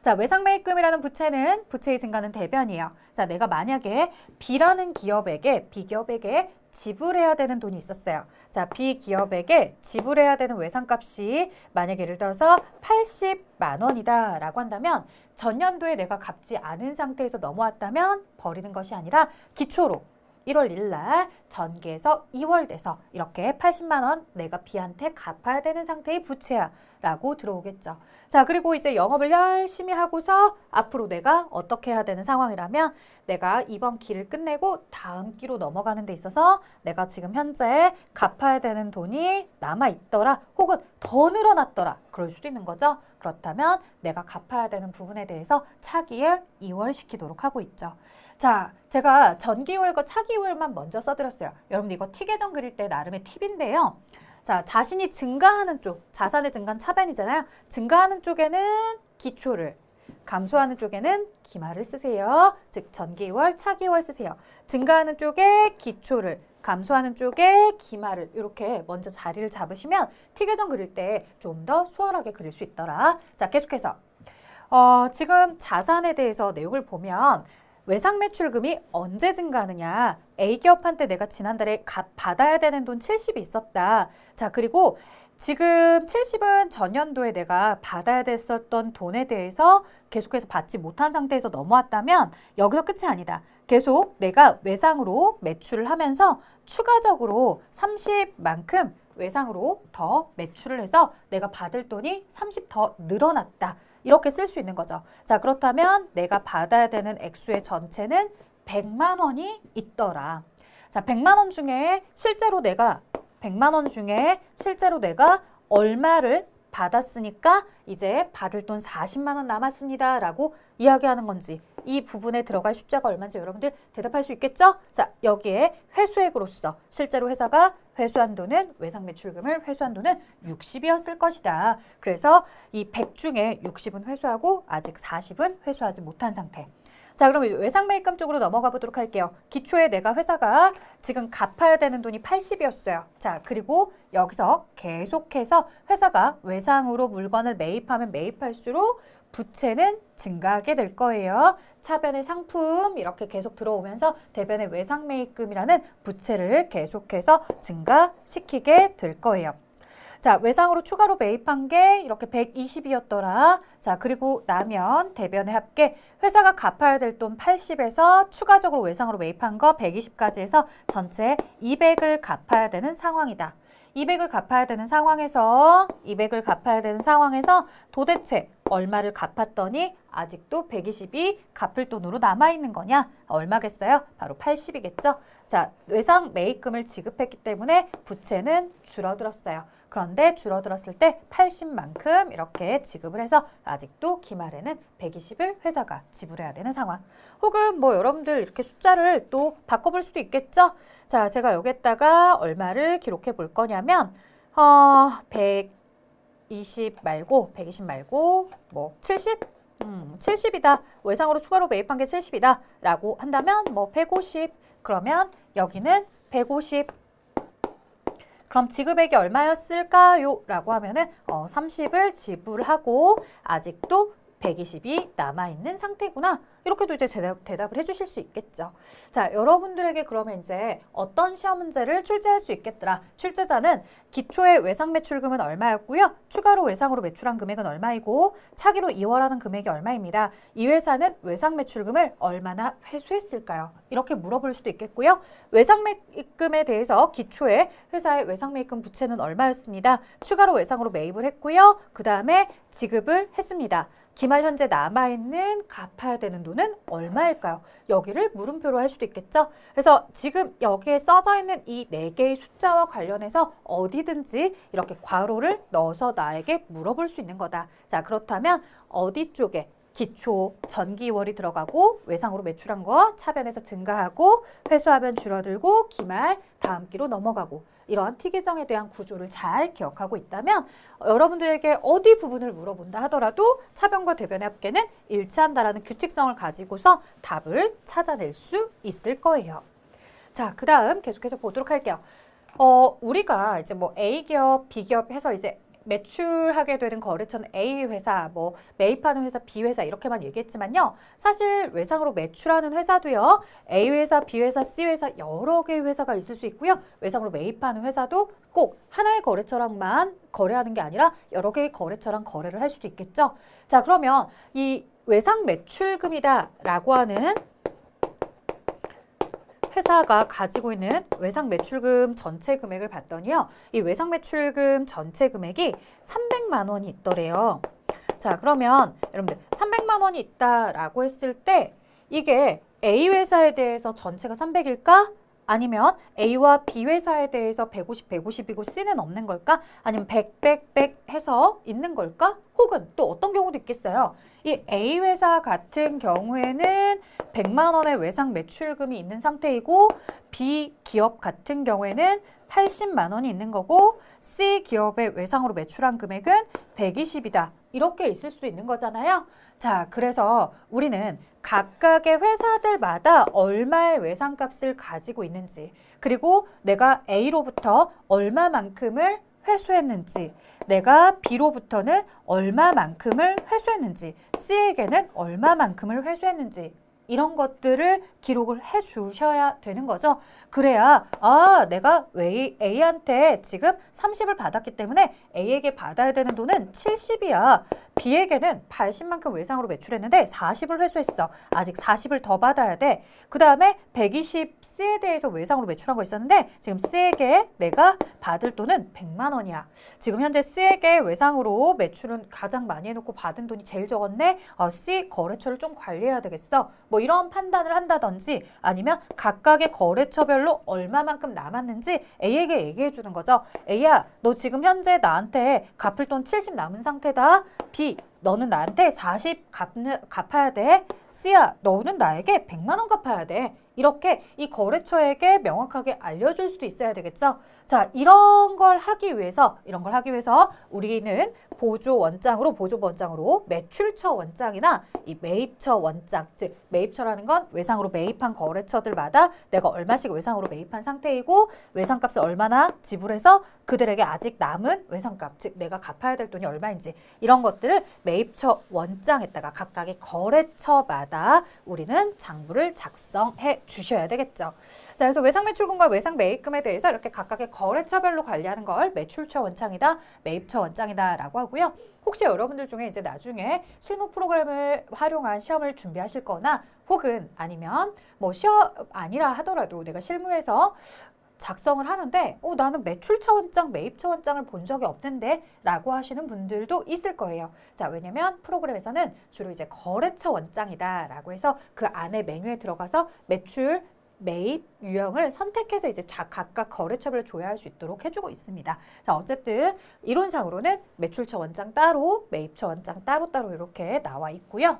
자, 외상매입금이라는 부채는 부채의 증가는 대변이에요. 자, 내가 만약에 B라는 기업에게 B기업에게 지불해야 되는 돈이 있었어요. 자, B기업에게 지불해야 되는 외상값이 만약에 예를 들어서 80만 원이다 라고 한다면 전년도에 내가 갚지 않은 상태에서 넘어왔다면 버리는 것이 아니라 기초로 1월 1일 날 전기에서 2월 돼서 이렇게 80만 원 내가 B한테 갚아야 되는 상태의 부채야 라고 들어오겠죠. 자, 그리고 이제 영업을 열심히 하고서 앞으로 내가 어떻게 해야 되는 상황이라면 내가 이번 기를 끝내고 다음 기로 넘어가는 데 있어서 내가 지금 현재 갚아야 되는 돈이 남아있더라 혹은 더 늘어났더라 그럴 수도 있는 거죠. 그렇다면 내가 갚아야 되는 부분에 대해서 차기일 2월 시키도록 하고 있죠. 자, 제가 전기월과 차기월만 먼저 써드렸어요. 여러분들 이거 T 계정 그릴 때 나름의 팁인데요. 자, 자신이 증가하는 쪽, 자산의 증가는 차변이잖아요. 증가하는 쪽에는 기초를, 감소하는 쪽에는 기말을 쓰세요. 즉 전기월, 차기월 쓰세요. 증가하는 쪽에 기초를, 감소하는 쪽에 기말을 이렇게 먼저 자리를 잡으시면 T 계정 그릴 때 좀 더 수월하게 그릴 수 있더라. 자, 계속해서 지금 자산에 대해서 내용을 보면 외상 매출금이 언제 증가하느냐. A기업한테 내가 지난달에 받아야 되는 돈 70이 있었다. 자, 그리고 지금 70은 전년도에 내가 받아야 됐었던 돈에 대해서 계속해서 받지 못한 상태에서 넘어왔다면 여기서 끝이 아니다. 계속 내가 외상으로 매출을 하면서 추가적으로 30만큼 외상으로 더 매출을 해서 내가 받을 돈이 30 더 늘어났다. 이렇게 쓸 수 있는 거죠. 자, 그렇다면 내가 받아야 되는 액수의 전체는 100만 원이 있더라. 자, 100만 원 중에 실제로 내가 100만 원 중에 실제로 내가 얼마를 받았으니까 이제 받을 돈 40만 원 남았습니다 라고 이야기하는 건지 이 부분에 들어갈 숫자가 얼마인지 여러분들 대답할 수 있겠죠? 자, 여기에 회수액으로서 실제로 회사가 회수한 돈은 외상 매출금을 회수한 돈은 60이었을 것이다. 그래서 이 100 중에 60은 회수하고 아직 40은 회수하지 못한 상태. 자, 그럼 외상 매입금 쪽으로 넘어가 보도록 할게요. 기초에 내가 회사가 지금 갚아야 되는 돈이 80이었어요. 자, 그리고 여기서 계속해서 회사가 외상으로 물건을 매입하면 매입할수록 부채는 증가하게 될 거예요. 차변의 상품 이렇게 계속 들어오면서 대변의 외상 매입금이라는 부채를 계속해서 증가시키게 될 거예요. 자, 외상으로 추가로 매입한 게 이렇게 120이었더라. 자, 그리고 나면 대변의 합계 회사가 갚아야 될 돈 80에서 추가적으로 외상으로 매입한 거 120까지 해서 전체 200을 갚아야 되는 상황이다. 200을 갚아야 되는 상황에서 도대체 얼마를 갚았더니 아직도 120이 갚을 돈으로 남아있는 거냐? 얼마겠어요? 바로 80이겠죠? 자, 외상 매입금을 지급했기 때문에 부채는 줄어들었어요. 그런데 줄어들었을 때 80만큼 이렇게 지급을 해서 아직도 기말에는 120을 회사가 지불해야 되는 상황. 혹은 뭐 여러분들 이렇게 숫자를 또 바꿔볼 수도 있겠죠? 자, 제가 여기에다가 얼마를 기록해 볼 거냐면 120 말고 뭐 70? 70이다. 외상으로 추가로 매입한 게 70이다. 라고 한다면 뭐 150. 그러면 여기는 150. 그럼 지급액이 얼마였을까요? 라고 하면은 30을 지불하고 아직도 120이 남아있는 상태구나. 이렇게도 이제 대답을 해주실 수 있겠죠. 자, 여러분들에게 그러면 이제 어떤 시험 문제를 출제할 수 있겠더라. 출제자는 기초의 외상 매출금은 얼마였고요. 추가로 외상으로 매출한 금액은 얼마이고 차기로 이월하는 금액이 얼마입니다. 이 회사는 외상 매출금을 얼마나 회수했을까요? 이렇게 물어볼 수도 있겠고요. 외상 매입금에 대해서 기초의 회사의 외상 매입금 부채는 얼마였습니다. 추가로 외상으로 매입을 했고요. 그 다음에 지급을 했습니다. 기말 현재 남아있는 갚아야 되는 돈은 얼마일까요? 여기를 물음표로 할 수도 있겠죠? 그래서 지금 여기에 써져 있는 이 4개의 숫자와 관련해서 어디든지 이렇게 괄호를 넣어서 나에게 물어볼 수 있는 거다. 자, 그렇다면 어디 쪽에 기초 전기월이 들어가고 외상으로 매출한 거 차변에서 증가하고 회수하면 줄어들고 기말 다음 기로 넘어가고 이러한 T계정에 대한 구조를 잘 기억하고 있다면 여러분들에게 어디 부분을 물어본다 하더라도 차변과 대변의 합계는 일치한다라는 규칙성을 가지고서 답을 찾아낼 수 있을 거예요. 자, 그 다음 계속해서 보도록 할게요. 우리가 이제 뭐 A기업, B기업 해서 이제 매출하게 되는 거래처는 A 회사, 뭐 매입하는 회사, B 회사 이렇게만 얘기했지만요. 사실 외상으로 매출하는 회사도요. A 회사, B 회사, C 회사 여러 개의 회사가 있을 수 있고요. 외상으로 매입하는 회사도 꼭 하나의 거래처랑만 거래하는 게 아니라 여러 개의 거래처랑 거래를 할 수도 있겠죠. 자, 그러면 이 외상 매출금이다라고 하는 회사가 가지고 있는 외상 매출금 전체 금액을 봤더니요. 이 외상 매출금 전체 금액이 300만 원이 있더래요. 자, 그러면 여러분들 300만 원이 있다라고 했을 때 이게 A 회사에 대해서 전체가 300일까? 아니면 A와 B 회사에 대해서 150, 150이고 C는 없는 걸까? 아니면 100, 100, 100 해서 있는 걸까? 혹은 또 어떤 경우도 있겠어요. 이 A 회사 같은 경우에는 100만 원의 외상 매출금이 있는 상태이고 B 기업 같은 경우에는 80만 원이 있는 거고 C 기업의 외상으로 매출한 금액은 120이다. 이렇게 있을 수도 있는 거잖아요. 자, 그래서 우리는 각각의 회사들마다 얼마의 외상값을 가지고 있는지 그리고 내가 A로부터 얼마만큼을 회수했는지 내가 B로부터는 얼마만큼을 회수했는지 C에게는 얼마만큼을 회수했는지 이런 것들을 기록을 해 주셔야 되는 거죠. 그래야 내가 왜 A한테 지금 30을 받았기 때문에 A에게 받아야 되는 돈은 70이야. B에게는 80만큼 외상으로 매출했는데 40을 회수했어. 아직 40을 더 받아야 돼. 그 다음에 120 C에 대해서 외상으로 매출한 거 있었는데 지금 C에게 내가 받을 돈은 100만 원이야. 지금 현재 C에게 외상으로 매출은 가장 많이 해놓고 받은 돈이 제일 적었네. C 거래처를 좀 관리해야 되겠어. 뭐 이런 판단을 한다든지 아니면 각각의 거래처별로 얼마만큼 남았는지 A에게 얘기해 주는 거죠. A야, 너 지금 현재 나한테 갚을 돈 70 남은 상태다. B, 너는 나한테 40 갚아야 돼. C야, 너는 나에게 100만 원 갚아야 돼. 이렇게 이 거래처에게 명확하게 알려줄 수도 있어야 되겠죠. 자, 이런 걸 하기 위해서 우리는 보조 원장으로 매출처 원장이나 이 매입처 원장, 즉 매입처라는 건 외상으로 매입한 거래처들마다 내가 얼마씩 외상으로 매입한 상태이고 외상값을 얼마나 지불해서 그들에게 아직 남은 외상값, 즉 내가 갚아야 될 돈이 얼마인지 이런 것들을 매입처 원장에다가 각각의 거래처마다 우리는 장부를 작성해 주셔야 되겠죠. 자, 그래서 외상 매출금과 외상 매입금에 대해서 이렇게 각각의 거래처별로 관리하는 걸 매출처 원장이다, 매입처 원장이다라고 하고요. 혹시 여러분들 중에 이제 나중에 실무 프로그램을 활용한 시험을 준비하실 거나 혹은 아니면 뭐 시험 아니라 하더라도 내가 실무에서 작성을 하는데 나는 매출처 원장, 매입처 원장을 본 적이 없는데 라고 하시는 분들도 있을 거예요. 자, 왜냐면 프로그램에서는 주로 이제 거래처 원장이다 라고 해서 그 안에 메뉴에 들어가서 매출, 매입 유형을 선택해서 이제 각각 거래처별로 조회할 수 있도록 해주고 있습니다. 자, 어쨌든 이론상으로는 매출처 원장 따로, 매입처 원장 따로따로 이렇게 나와 있고요.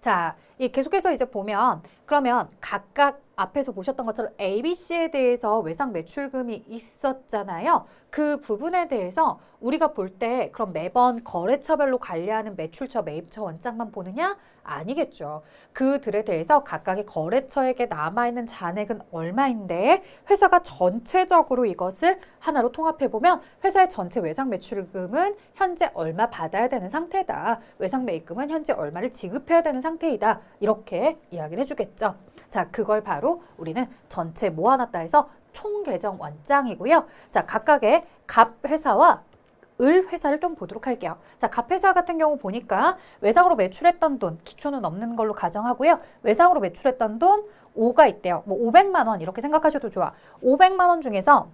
자, 계속해서 이제 보면 그러면 각각 앞에서 보셨던 것처럼 ABC에 대해서 외상 매출금이 있었잖아요. 그 부분에 대해서 우리가 볼 때 그럼 매번 거래처별로 관리하는 매출처, 매입처 원장만 보느냐? 아니겠죠. 그들에 대해서 각각의 거래처에게 남아있는 잔액은 얼마인데 회사가 전체적으로 이것을 하나로 통합해보면 회사의 전체 외상 매출금은 현재 얼마 받아야 되는 상태다. 외상 매입금은 현재 얼마를 지급해야 되는 상태이다. 이렇게 이야기를 해주겠죠. 자, 그걸 바로 우리는 전체 모아놨다 해서 총계정 원장이고요. 자, 각각의 갑 회사와 을 회사를 좀 보도록 할게요. 자, 갑 회사 같은 경우 보니까 외상으로 매출했던 돈, 기초는 없는 걸로 가정하고요. 외상으로 매출했던 돈 5가 있대요. 뭐 500만 원 이렇게 생각하셔도 좋아. 500만 원 중에서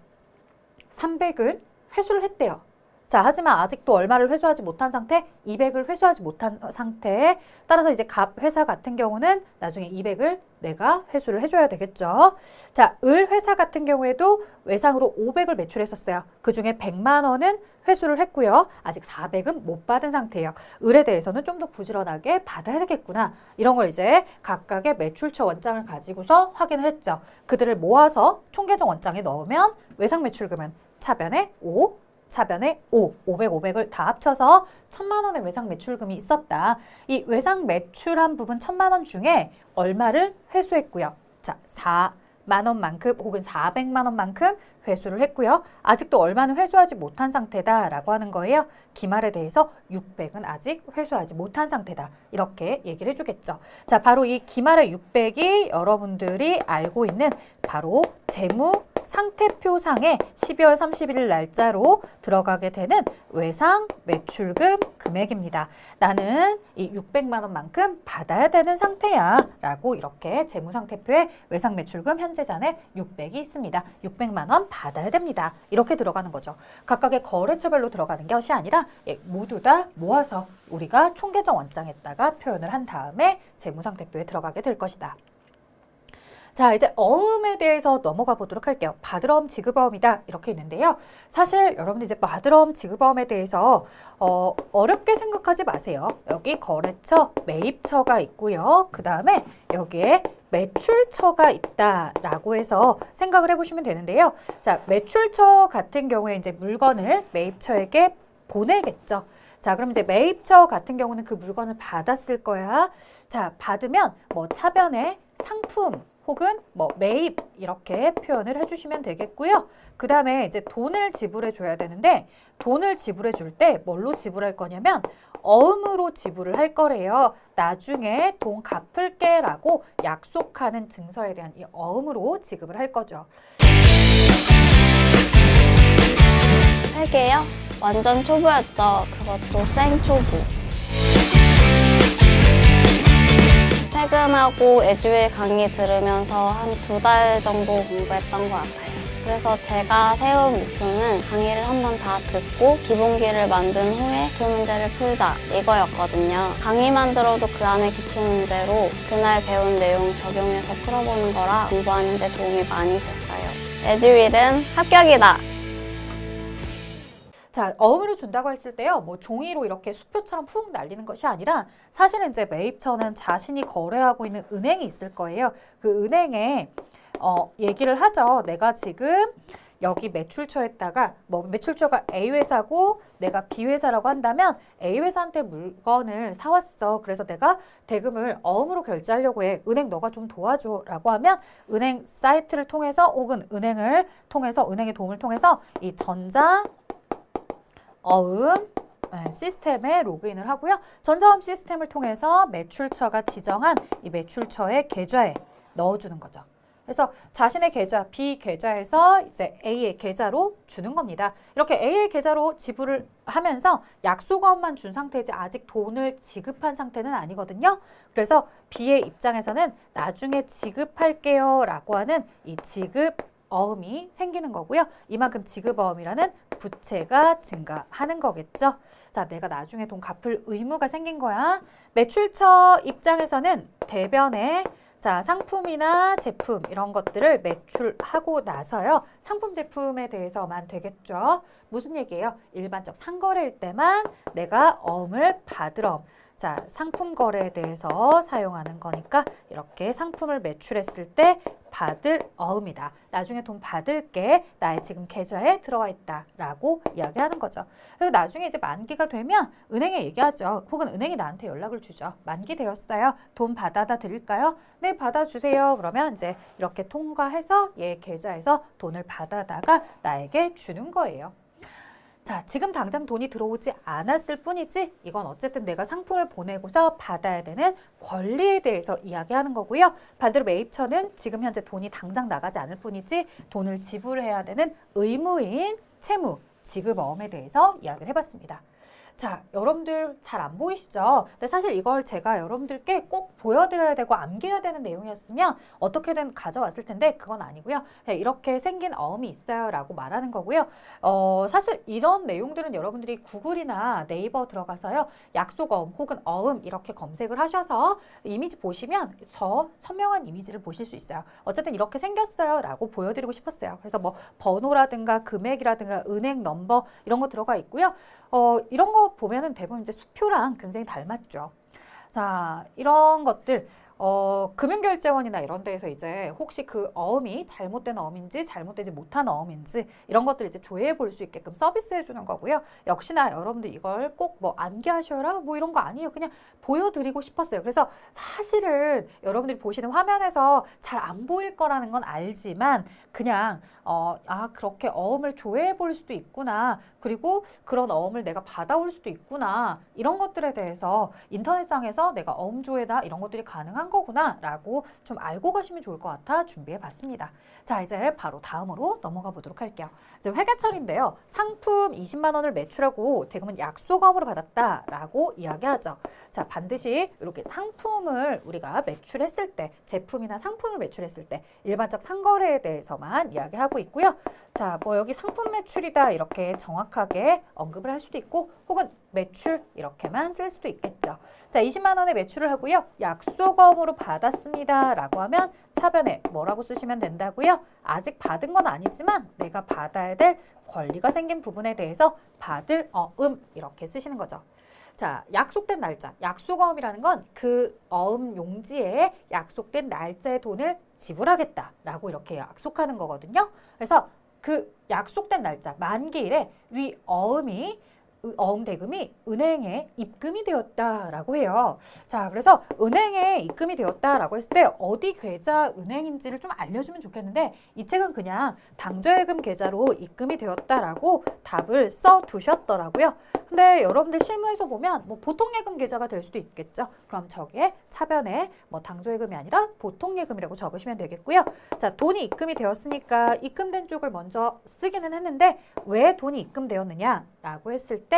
300을 회수를 했대요. 자, 하지만 아직도 얼마를 회수하지 못한 상태? 200을 회수하지 못한 상태에 따라서 이제 갑 회사 같은 경우는 나중에 200을 내가 회수를 해줘야 되겠죠. 자, 을 회사 같은 경우에도 외상으로 500을 매출했었어요. 그중에 100만 원은 회수를 했고요. 아직 400은 못 받은 상태예요. 을에 대해서는 좀 더 부지런하게 받아야 되겠구나. 이런 걸 이제 각각의 매출처 원장을 가지고서 확인을 했죠. 그들을 모아서 총계정 원장에 넣으면 외상 매출금은 차변에 5, 차변에 5, 500, 500을 다 합쳐서 1000만 원의 외상 매출금이 있었다. 이 외상 매출한 부분 1000만 원 중에 얼마를 회수했고요. 자, 4만 원만큼 혹은 400만 원만큼 회수를 했고요. 아직도 얼마는 회수하지 못한 상태다라고 하는 거예요. 기말에 대해서 600은 아직 회수하지 못한 상태다. 이렇게 얘기를 해주겠죠. 자, 바로 이 기말의 600이 여러분들이 알고 있는 바로 재무 상태표상에 12월 31일 날짜로 들어가게 되는 외상 매출금 금액입니다. 나는 이 600만 원만큼 받아야 되는 상태야 라고 이렇게 재무상태표에 외상 매출금 현재 잔액 600이 있습니다. 600만 원 받아야 됩니다. 이렇게 들어가는 거죠. 각각의 거래처별로 들어가는 것이 아니라 모두 다 모아서 우리가 총계정 원장에다가 표현을 한 다음에 재무상태표에 들어가게 될 것이다. 자, 이제 어음에 대해서 넘어가 보도록 할게요. 바드럼 지급어음이다 이렇게 있는데요. 사실 여러분들 이제 바드럼 지급어음에 대해서 어렵게 생각하지 마세요. 여기 거래처, 매입처가 있고요. 그 다음에 여기에 매출처가 있다라고 해서 생각을 해보시면 되는데요. 자, 매출처 같은 경우에 이제 물건을 매입처에게 보내겠죠. 자, 그럼 이제 매입처 같은 경우는 그 물건을 받았을 거야. 자, 받으면 뭐 차변에 상품 혹은 뭐 매입 이렇게 표현을 해주시면 되겠고요. 그 다음에 이제 돈을 지불해 줘야 되는데 돈을 지불해 줄 때 뭘로 지불할 거냐면 어음으로 지불을 할 거래요. 나중에 돈 갚을게 라고 약속하는 증서에 대한 이 어음으로 지급을 할 거죠. 할게요. 완전 초보였죠. 그것도 생초보. 퇴근하고 에듀윌 강의 들으면서 한 2달 정도 공부했던 것 같아요. 그래서 제가 세운 목표는 강의를 한번 다 듣고 기본기를 만든 후에 기출문제를 풀자 이거였거든요. 강의만 들어도 그 안에 기출문제로 그날 배운 내용 적용해서 풀어보는 거라 공부하는 데 도움이 많이 됐어요. 에듀윌은 합격이다! 자, 어음을 준다고 했을 때요, 뭐 종이로 이렇게 수표처럼 푹 날리는 것이 아니라 사실은 이제 매입처는 자신이 거래하고 있는 은행이 있을 거예요. 그 은행에 얘기를 하죠. 내가 지금 여기 매출처에다가 뭐 매출처가 A 회사고 내가 B 회사라고 한다면 A 회사한테 물건을 사왔어. 그래서 내가 대금을 어음으로 결제하려고 해. 은행 너가 좀 도와줘 라고 하면 은행 사이트를 통해서 혹은 은행을 통해서 은행의 도움을 통해서 이 전자 어음 시스템에 로그인을 하고요. 전자어음 시스템을 통해서 매출처가 지정한 이 매출처의 계좌에 넣어주는 거죠. 그래서 자신의 계좌, B 계좌에서 이제 A의 계좌로 주는 겁니다. 이렇게 A의 계좌로 지불을 하면서 약속어음만 준 상태이지 아직 돈을 지급한 상태는 아니거든요. 그래서 B의 입장에서는 나중에 지급할게요 라고 하는 이 지급 어음이 생기는 거고요. 이만큼 지급어음이라는 부채가 증가하는 거겠죠. 자, 내가 나중에 돈 갚을 의무가 생긴 거야. 매출처 입장에서는 대변에 자, 상품이나 제품 이런 것들을 매출하고 나서요. 상품 제품에 대해서만 되겠죠. 무슨 얘기예요? 일반적 상거래일 때만 내가 어음을 받으럼. 자, 상품 거래에 대해서 사용하는 거니까 이렇게 상품을 매출했을 때 받을 어음이다. 나중에 돈 받을게. 나의 지금 계좌에 들어가 있다. 라고 이야기하는 거죠. 그리고 나중에 이제 만기가 되면 은행에 얘기하죠. 혹은 은행이 나한테 연락을 주죠. 만기 되었어요. 돈 받아다 드릴까요? 네, 받아주세요. 그러면 이제 이렇게 통과해서 얘 계좌에서 돈을 받아다가 나에게 주는 거예요. 자, 지금 당장 돈이 들어오지 않았을 뿐이지 이건 어쨌든 내가 상품을 보내고서 받아야 되는 권리에 대해서 이야기하는 거고요. 반대로 매입처는 지금 현재 돈이 당장 나가지 않을 뿐이지 돈을 지불해야 되는 의무인 채무, 지급어음에 대해서 이야기를 해봤습니다. 자, 여러분들 잘 안 보이시죠? 근데 사실 이걸 제가 여러분들께 꼭 보여드려야 되고 암기해야 되는 내용이었으면 어떻게든 가져왔을 텐데 그건 아니고요. 이렇게 생긴 어음이 있어요 라고 말하는 거고요. 사실 이런 내용들은 여러분들이 구글이나 네이버 들어가서요. 약속어음 혹은 어음 이렇게 검색을 하셔서 이미지 보시면 더 선명한 이미지를 보실 수 있어요. 어쨌든 이렇게 생겼어요 라고 보여드리고 싶었어요. 그래서 뭐 번호라든가 금액이라든가 은행 넘버 이런 거 들어가 있고요. 이런 거 보면은 대부분 이제 수표랑 굉장히 닮았죠. 자, 이런 것들 금융결제원이나 이런 데에서 이제 혹시 그 어음이 잘못된 어음인지 잘못되지 못한 어음인지 이런 것들 이제 조회해 볼 수 있게끔 서비스해 주는 거고요. 역시나 여러분들 이걸 꼭 뭐 암기하셔라 뭐 이런 거 아니에요. 그냥 보여드리고 싶었어요. 그래서 사실은 여러분들이 보시는 화면에서 잘 안 보일 거라는 건 알지만 그냥 그렇게 어음을 조회해 볼 수도 있구나. 그리고 그런 어음을 내가 받아올 수도 있구나. 이런 것들에 대해서 인터넷상에서 내가 어음 조회다 이런 것들이 가능한 거구나 라고 좀 알고 가시면 좋을 것 같아 준비해 봤습니다. 자, 이제 바로 다음으로 넘어가 보도록 할게요. 이제 회계처리인데요. 상품 20만 원을 매출하고 대금은 약속어음으로 받았다 라고 이야기하죠. 자, 반드시 이렇게 상품을 우리가 매출했을 때 제품이나 상품을 매출했을 때 일반적 상거래에 대해서만 이야기하고 있고요. 자, 뭐 여기 상품 매출이다 이렇게 정확하게 언급을 할 수도 있고 혹은 매출 이렇게만 쓸 수도 있겠죠. 자, 20만 원의 매출을 하고요. 약속어음으로 받았습니다 라고 하면 차변에 뭐라고 쓰시면 된다고요? 아직 받은 건 아니지만 내가 받아야 될 권리가 생긴 부분에 대해서 받을 어음 이렇게 쓰시는 거죠. 자, 약속된 날짜, 약속어음이라는 건 그 어음 용지에 약속된 날짜의 돈을 지불하겠다라고 이렇게 약속하는 거거든요. 그래서 그 약속된 날짜, 만기일에 위 어음 대금이 은행에 입금이 되었다라고 해요. 자, 그래서 은행에 입금이 되었다라고 했을 때 어디 계좌 은행인지를 좀 알려주면 좋겠는데 이 책은 그냥 당좌예금 계좌로 입금이 되었다라고 답을 써 두셨더라고요. 근데 여러분들 실무에서 보면 뭐 보통예금 계좌가 될 수도 있겠죠. 그럼 저기에 차변에 뭐 당좌예금이 아니라 보통예금이라고 적으시면 되겠고요. 자, 돈이 입금이 되었으니까 입금된 쪽을 먼저 쓰기는 했는데 왜 돈이 입금되었느냐라고 했을 때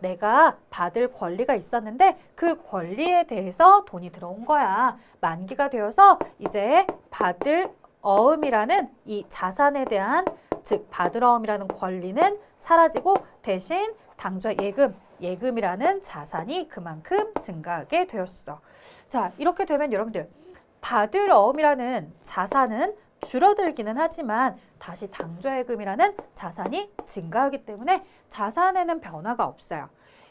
내가 받을 권리가 있었는데 그 권리에 대해서 돈이 들어온 거야. 만기가 되어서 이제 받을 어음이라는 이 자산에 대한 즉 받을 어음이라는 권리는 사라지고 대신 당좌 예금이라는 자산이 그만큼 증가하게 되었어. 자, 이렇게 되면 여러분들 받을 어음이라는 자산은 줄어들기는 하지만 다시 당좌예금이라는 자산이 증가하기 때문에 자산에는 변화가 없어요.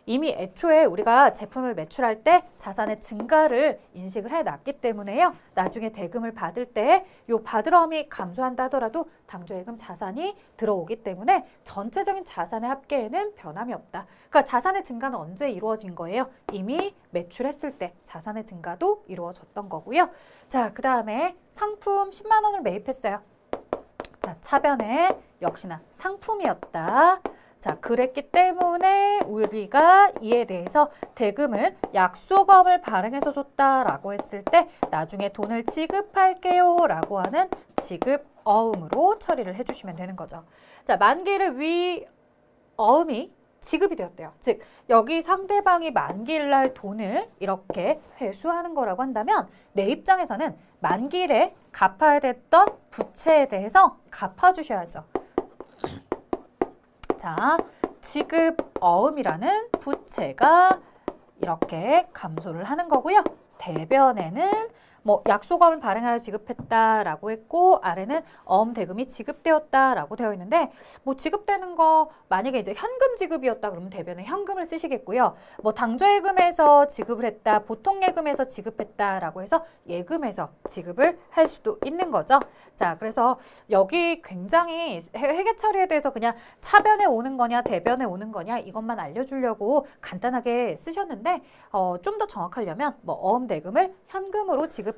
이미 애초에 우리가 제품을 매출할 때 자산의 증가를 인식을 해놨기 때문에요. 나중에 대금을 받을 때 요 받으러움이 감소한다 하더라도 당좌예금 자산이 들어오기 때문에 전체적인 자산의 합계에는 변함이 없다. 그러니까 자산의 증가는 언제 이루어진 거예요? 이미 매출했을 때 자산의 증가도 이루어졌던 거고요. 자, 그 다음에 상품 10만 원을 매입했어요. 자, 차변에 역시나 상품이었다. 자, 그랬기 때문에 우리가 이에 대해서 대금을 약속금을 발행해서 줬다라고 했을 때 나중에 돈을 지급할게요 라고 하는 지급어음으로 처리를 해주시면 되는 거죠. 자, 만기일 위 어음이 지급이 되었대요. 즉 여기 상대방이 만기일 날 돈을 이렇게 회수하는 거라고 한다면 내 입장에서는 만기일에 갚아야 됐던 부채에 대해서 갚아주셔야죠. 자, 지급어음이라는 부채가 이렇게 감소를 하는 거고요. 대변에는 뭐 약속금을 발행하여 지급했다라고 했고 아래는 어음 대금이 지급되었다라고 되어 있는데 뭐 지급되는 거 만약에 이제 현금 지급이었다 그러면 대변에 현금을 쓰시겠고요. 뭐 당좌예금에서 지급을 했다, 보통예금에서 지급했다라고 해서 예금에서 지급을 할 수도 있는 거죠. 자, 그래서 여기 굉장히 회계 처리에 대해서 그냥 차변에 오는 거냐 대변에 오는 거냐 이것만 알려주려고 간단하게 쓰셨는데 좀 더 정확하려면 뭐 어음 대금을 현금으로 지급했다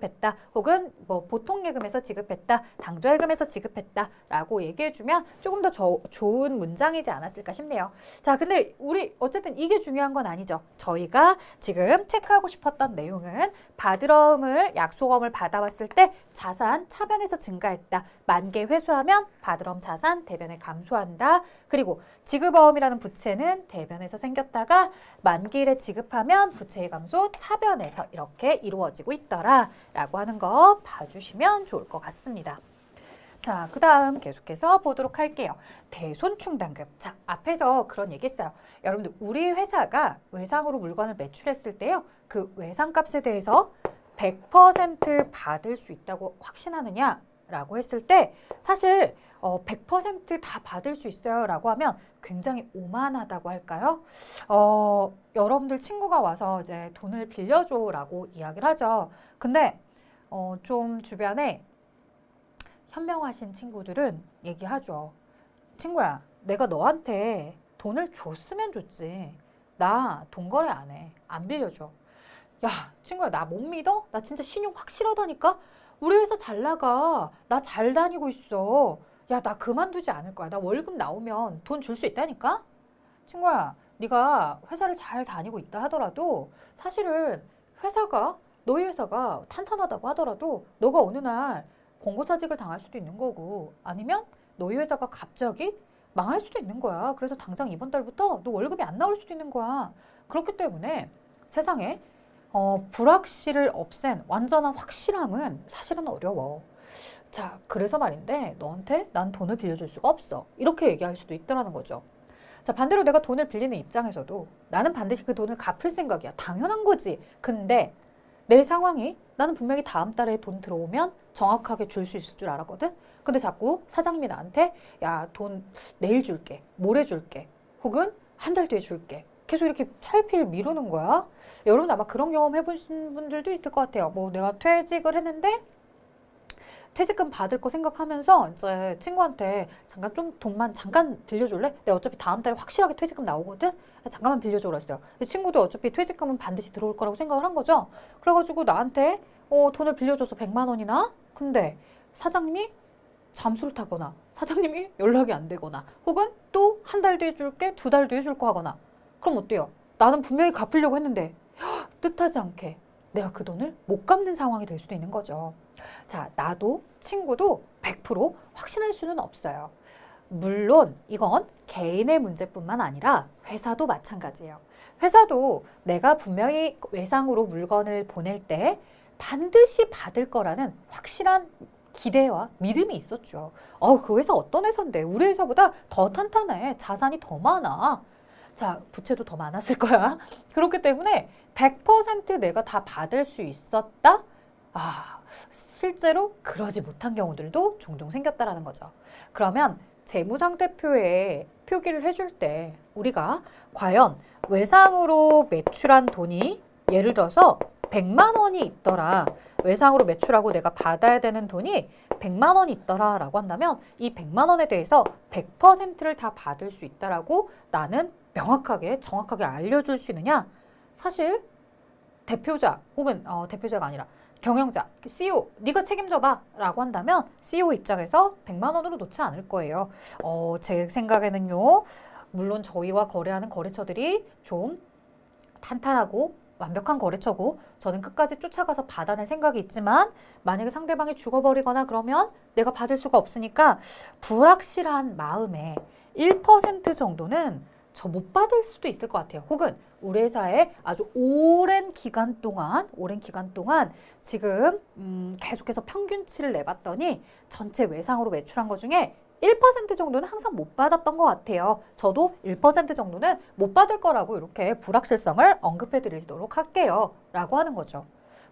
혹은 뭐 보통예금에서 지급했다, 당좌예금에서 지급했다라고 얘기해주면 조금 더 좋은 문장이지 않았을까 싶네요. 자, 근데 우리 어쨌든 이게 중요한 건 아니죠. 저희가 지금 체크하고 싶었던 내용은 받으러움을 약속금을 받아왔을 때 자산 차변에서 증가했다. 만개 회수하면 받으러움 자산 대변에 감소한다. 그리고 지급어음이라는 부채는 대변에서 생겼다가 만기일에 지급하면 부채의 감소 차변에서 이렇게 이루어지고 있더라 라고 하는 거 봐주시면 좋을 것 같습니다. 자, 그 다음 계속해서 보도록 할게요. 대손충당금. 자, 앞에서 그런 얘기 했어요. 여러분들 우리 회사가 외상으로 물건을 매출했을 때요. 그 외상값에 대해서 100% 받을 수 있다고 확신하느냐? 라고 했을 때 사실 100% 다 받을 수 있어요 라고 하면 굉장히 오만하다고 할까요? 여러분들 친구가 와서 이제 돈을 빌려줘 라고 이야기를 하죠. 근데 좀 주변에 현명하신 친구들은 얘기하죠. 친구야, 내가 너한테 돈을 줬으면 줬지. 나 돈 거래 안 해. 안 빌려줘. 야, 친구야, 나 못 믿어? 나 진짜 신용 확실하다니까? 우리 회사 잘 나가. 나 잘 다니고 있어. 야, 나 그만두지 않을 거야. 나 월급 나오면 돈 줄 수 있다니까? 친구야, 네가 회사를 잘 다니고 있다 하더라도 사실은 너희 회사가 탄탄하다고 하더라도 너가 어느 날 권고사직을 당할 수도 있는 거고 아니면 너희 회사가 갑자기 망할 수도 있는 거야. 그래서 당장 이번 달부터 너 월급이 안 나올 수도 있는 거야. 그렇기 때문에 세상에 불확실을 없앤 완전한 확실함은 사실은 어려워. 자, 그래서 말인데 너한테 난 돈을 빌려줄 수가 없어. 이렇게 얘기할 수도 있더라는 거죠. 자, 반대로 내가 돈을 빌리는 입장에서도 나는 반드시 그 돈을 갚을 생각이야. 당연한 거지. 근데 내 상황이 나는 분명히 다음 달에 돈 들어오면 정확하게 줄 수 있을 줄 알았거든. 근데 자꾸 사장님이 나한테 야, 돈 내일 줄게, 모레 줄게, 혹은 한 달 뒤에 줄게. 계속 이렇게 찰필 미루는 거야. 여러분 아마 그런 경험 해보신 분들도 있을 것 같아요. 뭐 내가 퇴직을 했는데 퇴직금 받을 거 생각하면서 이제 친구한테 잠깐 좀 돈만 잠깐 빌려줄래? 내가 어차피 다음 달에 확실하게 퇴직금 나오거든? 잠깐만 빌려줘 그랬어요. 친구도 어차피 퇴직금은 반드시 들어올 거라고 생각을 한 거죠. 그래가지고 나한테 돈을 빌려줘서 100만 원이나? 근데 사장님이 잠수를 타거나 사장님이 연락이 안 되거나 혹은 또 한 달 뒤에 줄게, 두 달 뒤에 줄 거 하거나 그럼 어때요? 나는 분명히 갚으려고 했는데 뜻하지 않게 내가 그 돈을 못 갚는 상황이 될 수도 있는 거죠. 자, 나도 친구도 100% 확신할 수는 없어요. 물론 이건 개인의 문제뿐만 아니라 회사도 마찬가지예요. 회사도 내가 분명히 외상으로 물건을 보낼 때 반드시 받을 거라는 확실한 기대와 믿음이 있었죠. 그 회사 어떤 회사인데 우리 회사보다 더 탄탄해. 자산이 더 많아. 자, 부채도 더 많았을 거야. 그렇기 때문에 100% 내가 다 받을 수 있었다? 실제로 그러지 못한 경우들도 종종 생겼다라는 거죠. 그러면 재무상태표에 표기를 해줄 때 우리가 과연 외상으로 매출한 돈이 예를 들어서 100만 원이 있더라. 외상으로 매출하고 내가 받아야 되는 돈이 100만 원이 있더라 라고 한다면 이 100만 원에 대해서 100%를 다 받을 수 있다라고 나는 명확하게 정확하게 알려줄 수 있느냐? 사실 대표자 혹은 대표자가 아니라 경영자, CEO, 네가 책임져봐 라고 한다면 CEO 입장에서 100만 원으로 놓지 않을 거예요. 제 생각에는요. 물론 저희와 거래하는 거래처들이 좀 탄탄하고 완벽한 거래처고 저는 끝까지 쫓아가서 받아낼 생각이 있지만 만약에 상대방이 죽어버리거나 그러면 내가 받을 수가 없으니까 불확실한 마음에 1% 정도는 저 못 받을 수도 있을 것 같아요. 혹은 우리 회사에 아주 오랜 기간 동안 지금 계속해서 평균치를 내봤더니 전체 외상으로 매출한 것 중에 1% 정도는 항상 못 받았던 것 같아요. 저도 1% 정도는 못 받을 거라고 이렇게 불확실성을 언급해 드리도록 할게요. 라고 하는 거죠.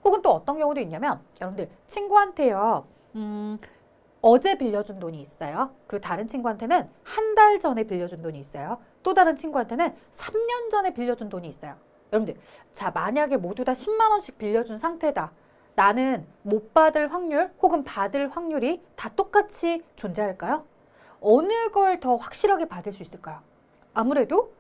혹은 또 어떤 경우도 있냐면 여러분들 친구한테요. 어제 빌려준 돈이 있어요. 그리고 다른 친구한테는 한 달 전에 빌려준 돈이 있어요. 또 다른 친구한테는 3년 전에 빌려준 돈이 있어요. 여러분들, 자, 만약에 모두 다 10만 원씩 빌려준 상태다. 나는 못 받을 확률 혹은 받을 확률이 다 똑같이 존재할까요? 어느 걸 더 확실하게 받을 수 있을까요? 아무래도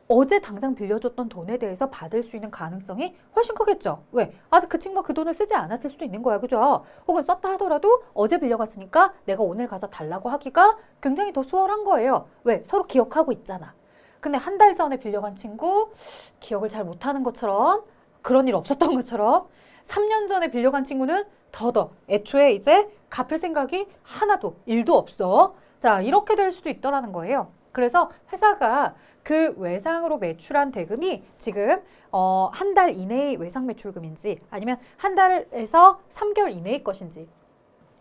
어제 당장 빌려줬던 돈에 대해서 받을 수 있는 가능성이 훨씬 크겠죠. 왜? 아직 그 친구가 그 돈을 쓰지 않았을 수도 있는 거야. 그죠? 혹은 썼다 하더라도 어제 빌려갔으니까 내가 오늘 가서 달라고 하기가 굉장히 더 수월한 거예요. 왜? 서로 기억하고 있잖아. 근데 한 달 전에 빌려간 친구 기억을 잘 못하는 것처럼 그런 일 없었던 것처럼 3년 전에 빌려간 친구는 더더 애초에 이제 갚을 생각이 하나도 1도 없어. 자, 이렇게 될 수도 있더라는 거예요. 그래서 회사가 그 외상으로 매출한 대금이 지금 한 달 이내의 외상 매출금인지 아니면 한 달에서 3개월 이내의 것인지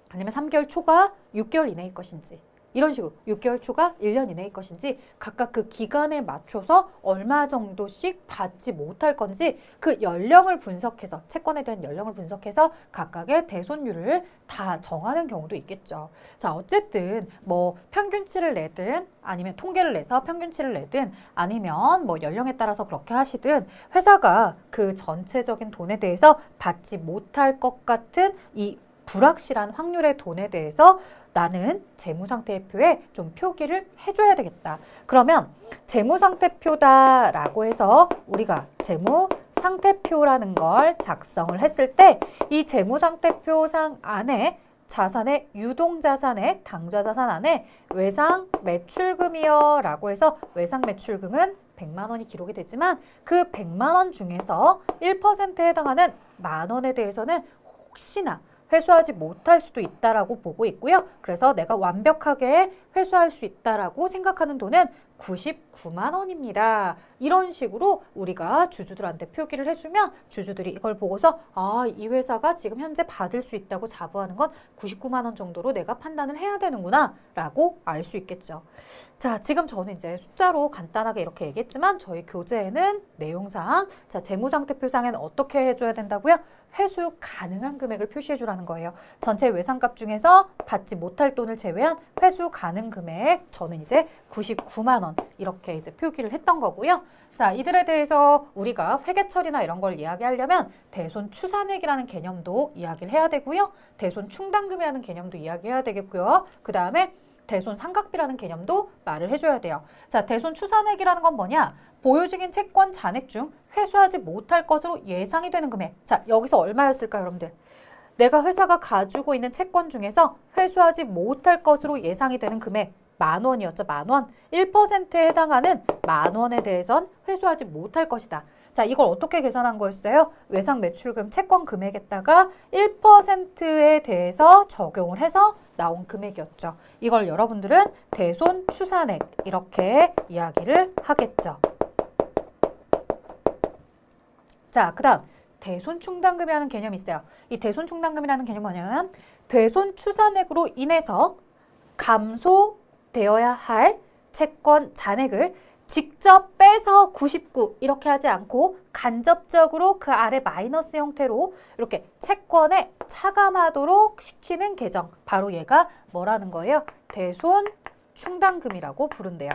아니면 3개월 초과 6개월 이내의 것인지 이런 식으로 6개월 초과 1년 이내의 것인지 각각 그 기간에 맞춰서 얼마 정도씩 받지 못할 건지 그 연령을 분석해서 채권에 대한 연령을 분석해서 각각의 대손율을 다 정하는 경우도 있겠죠. 자, 어쨌든 뭐 평균치를 내든 아니면 통계를 내서 평균치를 내든 아니면 뭐 연령에 따라서 그렇게 하시든 회사가 그 전체적인 돈에 대해서 받지 못할 것 같은 이 불확실한 확률의 돈에 대해서 나는 재무상태표에 좀 표기를 해줘야 되겠다. 그러면 재무상태표다라고 해서 우리가 재무상태표라는 걸 작성을 했을 때 이 재무상태표상 안에 자산의 유동자산의 당좌자산 안에 외상 매출금이요 라고 해서 외상 매출금은 100만 원이 기록이 되지만 그 100만 원 중에서 1%에 해당하는 만 원에 대해서는 혹시나 회수하지 못할 수도 있다라고 보고 있고요. 그래서 내가 완벽하게 회수할 수 있다라고 생각하는 돈은 99만 원입니다. 이런 식으로 우리가 주주들한테 표기를 해주면 주주들이 이걸 보고서 아, 이 회사가 지금 현재 받을 수 있다고 자부하는 건 99만 원 정도로 내가 판단을 해야 되는구나 라고 알 수 있겠죠. 자, 지금 저는 이제 숫자로 간단하게 이렇게 얘기했지만 저희 교재에는 내용상 자, 재무상태표상에는 어떻게 해줘야 된다고요? 회수 가능한 금액을 표시해 주라는 거예요. 전체 외상값 중에서 받지 못할 돈을 제외한 회수 가능 금액 저는 이제 99만 원 이렇게 이제 표기를 했던 거고요. 자, 이들에 대해서 우리가 회계처리나 이런 걸 이야기하려면 대손 추산액이라는 개념도 이야기를 해야 되고요. 대손 충당금이라는 개념도 이야기해야 되겠고요. 그 다음에 대손 상각비라는 개념도 말을 해줘야 돼요. 자, 대손 추산액이라는 건 뭐냐? 보유 중인 채권 잔액 중 회수하지 못할 것으로 예상이 되는 금액. 자, 여기서 얼마였을까요, 여러분들? 내가 회사가 가지고 있는 채권 중에서 회수하지 못할 것으로 예상이 되는 금액 만 원이었죠, 만 원. 1%에 해당하는 만 원에 대해선 회수하지 못할 것이다. 자, 이걸 어떻게 계산한 거였어요? 외상 매출금 채권 금액에다가 1%에 대해서 적용을 해서 나온 금액이었죠. 이걸 여러분들은 대손 추산액 이렇게 이야기를 하겠죠. 자, 그 다음 대손 충당금이라는 개념이 있어요. 이 대손 충당금이라는 개념은 뭐냐면 대손 추산액으로 인해서 감소되어야 할 채권 잔액을 직접 빼서 99 이렇게 하지 않고 간접적으로 그 아래 마이너스 형태로 이렇게 채권에 차감하도록 시키는 계정. 바로 얘가 뭐라는 거예요? 대손 충당금이라고 부른대요.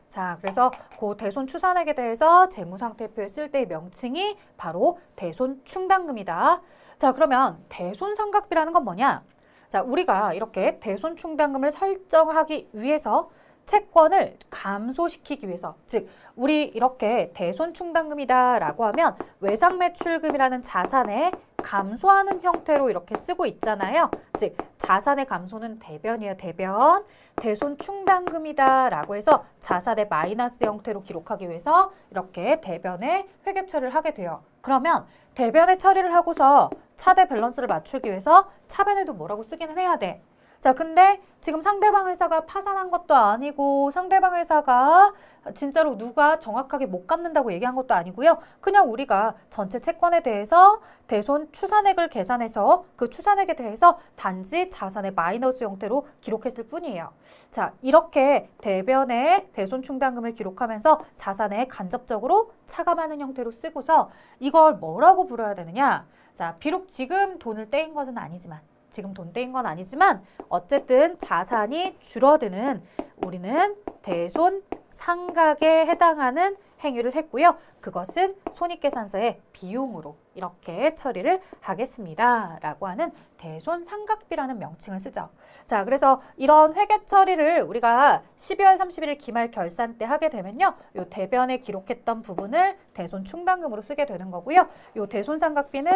자, 그래서 그 대손 추산액에 대해서 재무상태표에 쓸 때의 명칭이 바로 대손 충당금이다. 자, 그러면 대손 삼각비라는 건 뭐냐? 자, 우리가 이렇게 대손 충당금을 설정하기 위해서 채권을 감소시키기 위해서, 즉 우리 이렇게 대손 충당금이다라고 하면 외상매출금이라는 자산에 감소하는 형태로 이렇게 쓰고 있잖아요. 즉 자산의 감소는 대변이에요. 대변. 대손 충당금이다라고 해서 자산의 마이너스 형태로 기록하기 위해서 이렇게 대변에 회계 처리를 하게 돼요. 그러면 대변에 처리를 하고서 차대 밸런스를 맞추기 위해서 차변에도 뭐라고 쓰기는 해야 돼. 자, 근데 지금 상대방 회사가 파산한 것도 아니고 상대방 회사가 진짜로 누가 정확하게 못 갚는다고 얘기한 것도 아니고요. 그냥 우리가 전체 채권에 대해서 대손 추산액을 계산해서 그 추산액에 대해서 단지 자산의 마이너스 형태로 기록했을 뿐이에요. 자, 이렇게 대변에 대손 충당금을 기록하면서 자산에 간접적으로 차감하는 형태로 쓰고서 이걸 뭐라고 불러야 되느냐? 자, 비록 지금 돈을 떼인 것은 아니지만 지금 돈 떼인 건 아니지만 어쨌든 자산이 줄어드는 우리는 대손 상각에 해당하는 행위를 했고요. 그것은 손익계산서의 비용으로 이렇게 처리를 하겠습니다. 라고 하는 대손 상각비라는 명칭을 쓰죠. 자, 그래서 이런 회계 처리를 우리가 12월 31일 기말 결산 때 하게 되면요. 요 대변에 기록했던 부분을 대손 충당금으로 쓰게 되는 거고요. 요 대손 상각비는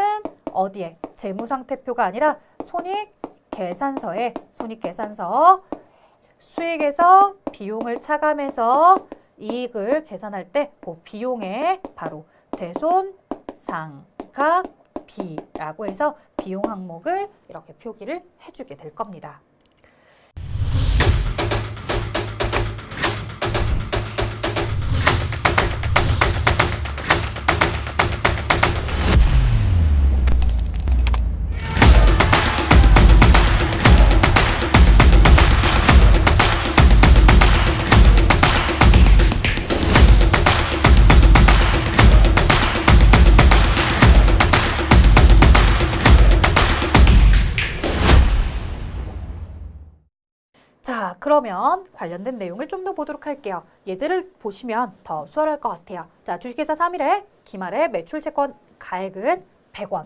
어디에? 재무상태표가 아니라 손익계산서에 손익계산서 수익에서 비용을 차감해서 이익을 계산할 때 그 비용에 바로 대손 상각비라고 해서 비용 항목을 이렇게 표기를 해주게 될 겁니다. 자, 그러면 관련된 내용을 좀 더 보도록 할게요. 예제를 보시면 더 수월할 것 같아요. 자, 주식회사 3일에 기말에 매출채권 가액은 100원,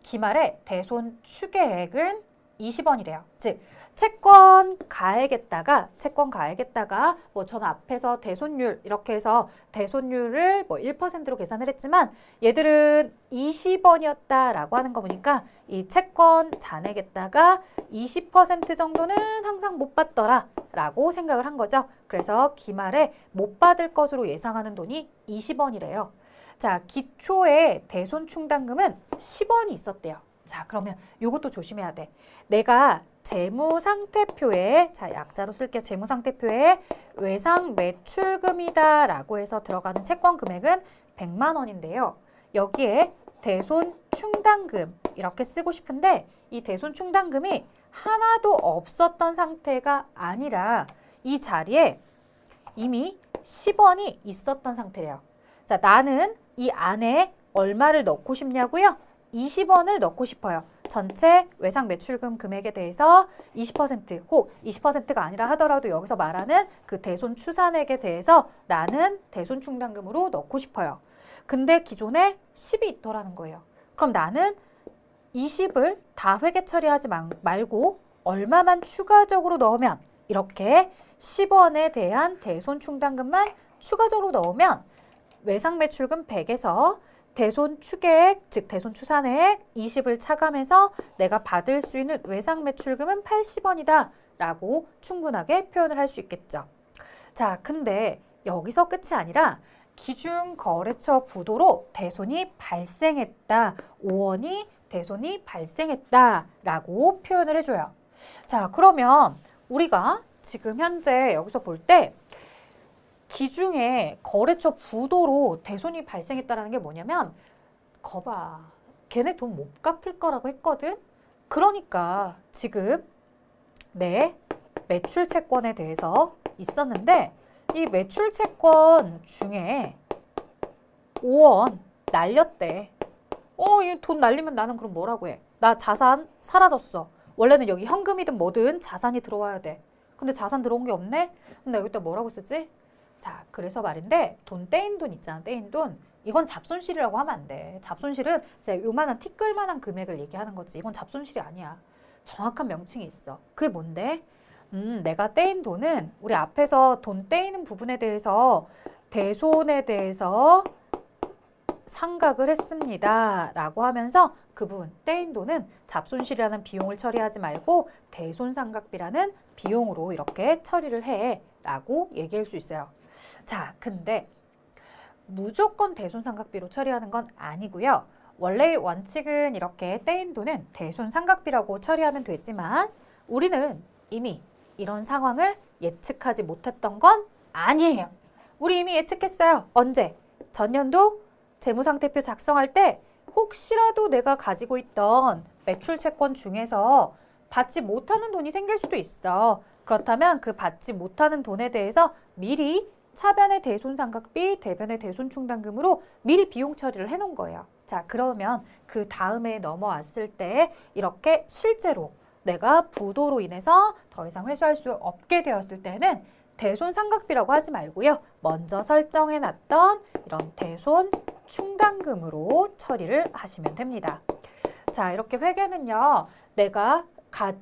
기말에 대손 추계액은 20원이래요. 즉, 채권 가액에다가 뭐 저는 앞에서 대손율 이렇게 해서 대손율을 뭐 1%로 계산을 했지만 얘들은 20원이었다라고 하는 거 보니까 이 채권 잔액에다가 20% 정도는 항상 못 받더라 라고 생각을 한 거죠. 그래서 기말에 못 받을 것으로 예상하는 돈이 20원이래요. 자, 기초에 대손 충당금은 10원이 있었대요. 자, 그러면 이것도 조심해야 돼. 내가 재무상태표에, 자, 약자로 쓸게요. 재무상태표에 외상 매출금이다 라고 해서 들어가는 채권 금액은 100만 원인데요. 여기에 대손 충당금 이렇게 쓰고 싶은데 이 대손 충당금이 하나도 없었던 상태가 아니라 이 자리에 이미 10원이 있었던 상태래요. 자, 나는 이 안에 얼마를 넣고 싶냐고요? 20원을 넣고 싶어요. 전체 외상 매출금 금액에 대해서 20% 혹 20%가 아니라 하더라도 여기서 말하는 그 대손 추산액에 대해서 나는 대손 충당금으로 넣고 싶어요. 근데 기존에 10이 있더라는 거예요. 그럼 나는 20을 다 회계 처리하지 말고 얼마만 추가적으로 넣으면 이렇게 10원에 대한 대손 충당금만 추가적으로 넣으면 외상 매출금 100에서 대손 추계액, 즉 대손 추산액 20을 차감해서 내가 받을 수 있는 외상 매출금은 80원이다 라고 충분하게 표현을 할 수 있겠죠. 자, 근데 여기서 끝이 아니라 기준거래처 부도로 대손이 발생했다, 5원이 대손이 발생했다 라고 표현을 해줘요. 자, 그러면 우리가 지금 현재 여기서 볼 때 기중에 거래처 부도로 대손이 발생했다는 게 뭐냐면 거봐, 걔네 돈 못 갚을 거라고 했거든. 그러니까 지금 내 매출 채권에 대해서 있었는데 이 매출 채권 중에 5원 날렸대. 이 돈 날리면 나는 그럼 뭐라고 해? 나 자산 사라졌어. 원래는 여기 현금이든 뭐든 자산이 들어와야 돼. 근데 자산 들어온 게 없네? 그럼 나 여기다 뭐라고 쓰지? 자, 그래서 말인데 돈 떼인 돈 있잖아. 떼인 돈. 이건 잡손실이라고 하면 안 돼. 잡손실은 진짜 요만한 티끌만한 금액을 얘기하는 거지. 이건 잡손실이 아니야. 정확한 명칭이 있어. 그게 뭔데? 내가 떼인 돈은 우리 앞에서 돈 떼이는 부분에 대해서 대손에 대해서 상각을 했습니다. 라고 하면서 그 부분 떼인 돈은 잡손실이라는 비용을 처리하지 말고 대손상각비라는 비용으로 이렇게 처리를 해 라고 얘기할 수 있어요. 자, 근데 무조건 대손상각비로 처리하는 건 아니고요. 원래 원칙은 이렇게 떼인 돈은 대손상각비라고 처리하면 되지만 우리는 이미 이런 상황을 예측하지 못했던 건 아니에요. 우리 이미 예측했어요. 언제? 전년도 재무상태표 작성할 때 혹시라도 내가 가지고 있던 매출채권 중에서 받지 못하는 돈이 생길 수도 있어. 그렇다면 그 받지 못하는 돈에 대해서 미리 차변의 대손상각비, 대변의 대손충당금으로 미리 비용 처리를 해놓은 거예요. 자, 그러면 그 다음에 넘어왔을 때 이렇게 실제로 내가 부도로 인해서 더 이상 회수할 수 없게 되었을 때는 대손상각비라고 하지 말고요. 먼저 설정해놨던 이런 대손충당금으로 처리를 하시면 됩니다. 자, 이렇게 회계는요. 내가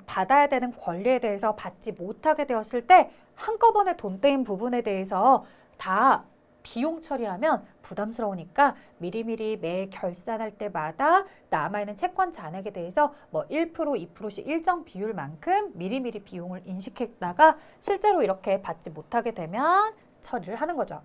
받아야 되는 권리에 대해서 받지 못하게 되었을 때 한꺼번에 돈 떼인 부분에 대해서 다 비용 처리하면 부담스러우니까 미리미리 매 결산할 때마다 남아있는 채권 잔액에 대해서 뭐 1%, 2%씩 일정 비율만큼 미리미리 비용을 인식했다가 실제로 이렇게 받지 못하게 되면 처리를 하는 거죠.